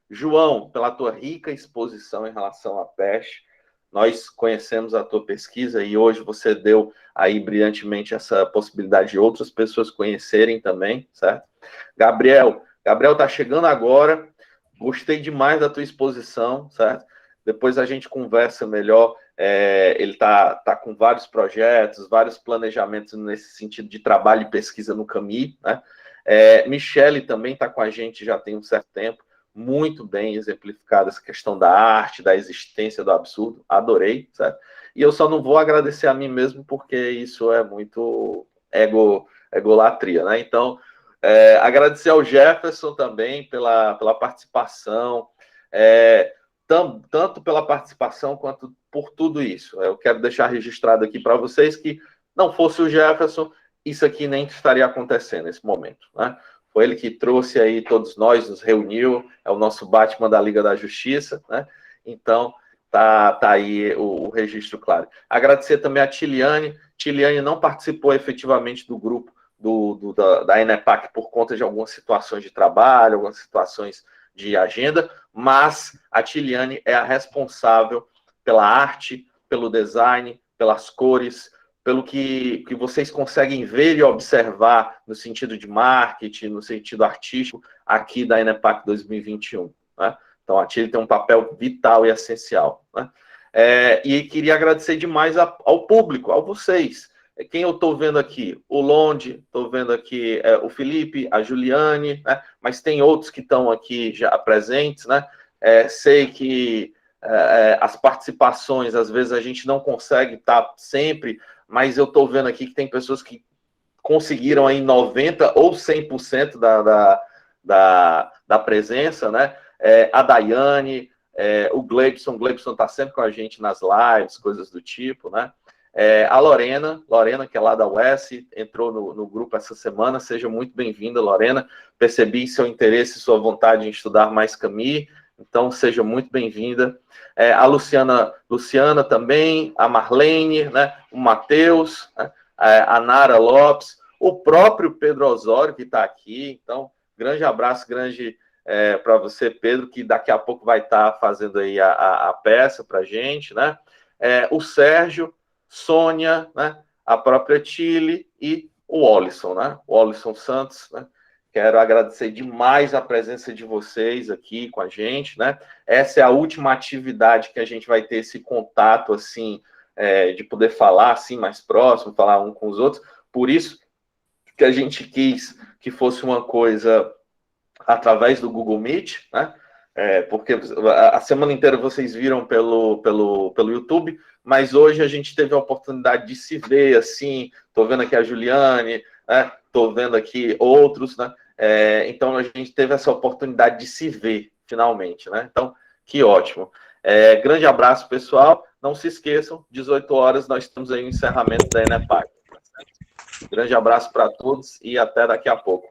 João, pela tua rica exposição em relação à peste. Nós conhecemos a tua pesquisa e hoje você deu aí brilhantemente essa possibilidade de outras pessoas conhecerem também, certo? Gabriel está chegando agora, gostei demais da tua exposição, certo? Depois a gente conversa melhor, ele tá com vários projetos, vários planejamentos nesse sentido de trabalho e pesquisa no Camus, né? Michele também está com a gente já tem um certo tempo, muito bem exemplificada essa questão da arte, da existência do absurdo, adorei, certo? E eu só não vou agradecer a mim mesmo, porque isso é muito egolatria, né? Então, agradecer ao Jefferson também pela participação, tanto pela participação quanto por tudo isso. Eu quero deixar registrado aqui para vocês que não fosse o Jefferson, isso aqui nem estaria acontecendo nesse momento, né? Foi ele que trouxe aí todos nós, nos reuniu, é o nosso Batman da Liga da Justiça, né? Então, tá aí o registro claro. Agradecer também a Tiliane. Tiliane não participou efetivamente do grupo da ENEPAC por conta de algumas situações de trabalho, algumas situações de agenda, mas a Tiliane é a responsável pela arte, pelo design, pelas cores, pelo que vocês conseguem ver e observar no sentido de marketing, no sentido artístico, aqui da ENEPAC 2021. Né? Então, a Tilly tem um papel vital e essencial. Né? E queria agradecer demais ao público, a vocês. Quem eu estou vendo aqui? O Londe, estou vendo aqui o Felipe, a Juliane, né? Mas tem outros que estão aqui já presentes, né? Sei que as participações, às vezes a gente não consegue estar sempre, mas eu estou vendo aqui que tem pessoas que conseguiram aí 90% ou 100% da presença, né? A Daiane, o Gleibson está sempre com a gente nas lives, coisas do tipo, né? A Lorena, que é lá da UES, entrou no grupo essa semana, seja muito bem-vinda, Lorena. Percebi seu interesse e sua vontade em estudar mais Camus, então seja muito bem-vinda. A Luciana também, a Marlene, né? O Matheus, né? A Nara Lopes, o próprio Pedro Osório, que está aqui. Então, grande abraço, para você, Pedro, que daqui a pouco vai estar fazendo aí a peça para a gente, né? O Sérgio, Sônia, né? A própria Tile e o Olisson, né? O Olisson Santos, né? Quero agradecer demais a presença de vocês aqui com a gente, né? Essa é a última atividade que a gente vai ter esse contato, assim, de poder falar, assim, mais próximo, falar um com os outros. Por isso que a gente quis que fosse uma coisa através do Google Meet, né? Porque a semana inteira vocês viram pelo YouTube, mas hoje a gente teve a oportunidade de se ver, assim, estou vendo aqui a Juliane, né? Estou vendo aqui outros, né? Então a gente teve essa oportunidade de se ver, finalmente, né? Então, que ótimo. Grande abraço, pessoal. Não se esqueçam, 18 horas nós temos aí o encerramento da ENEPAC. Grande abraço para todos e até daqui a pouco.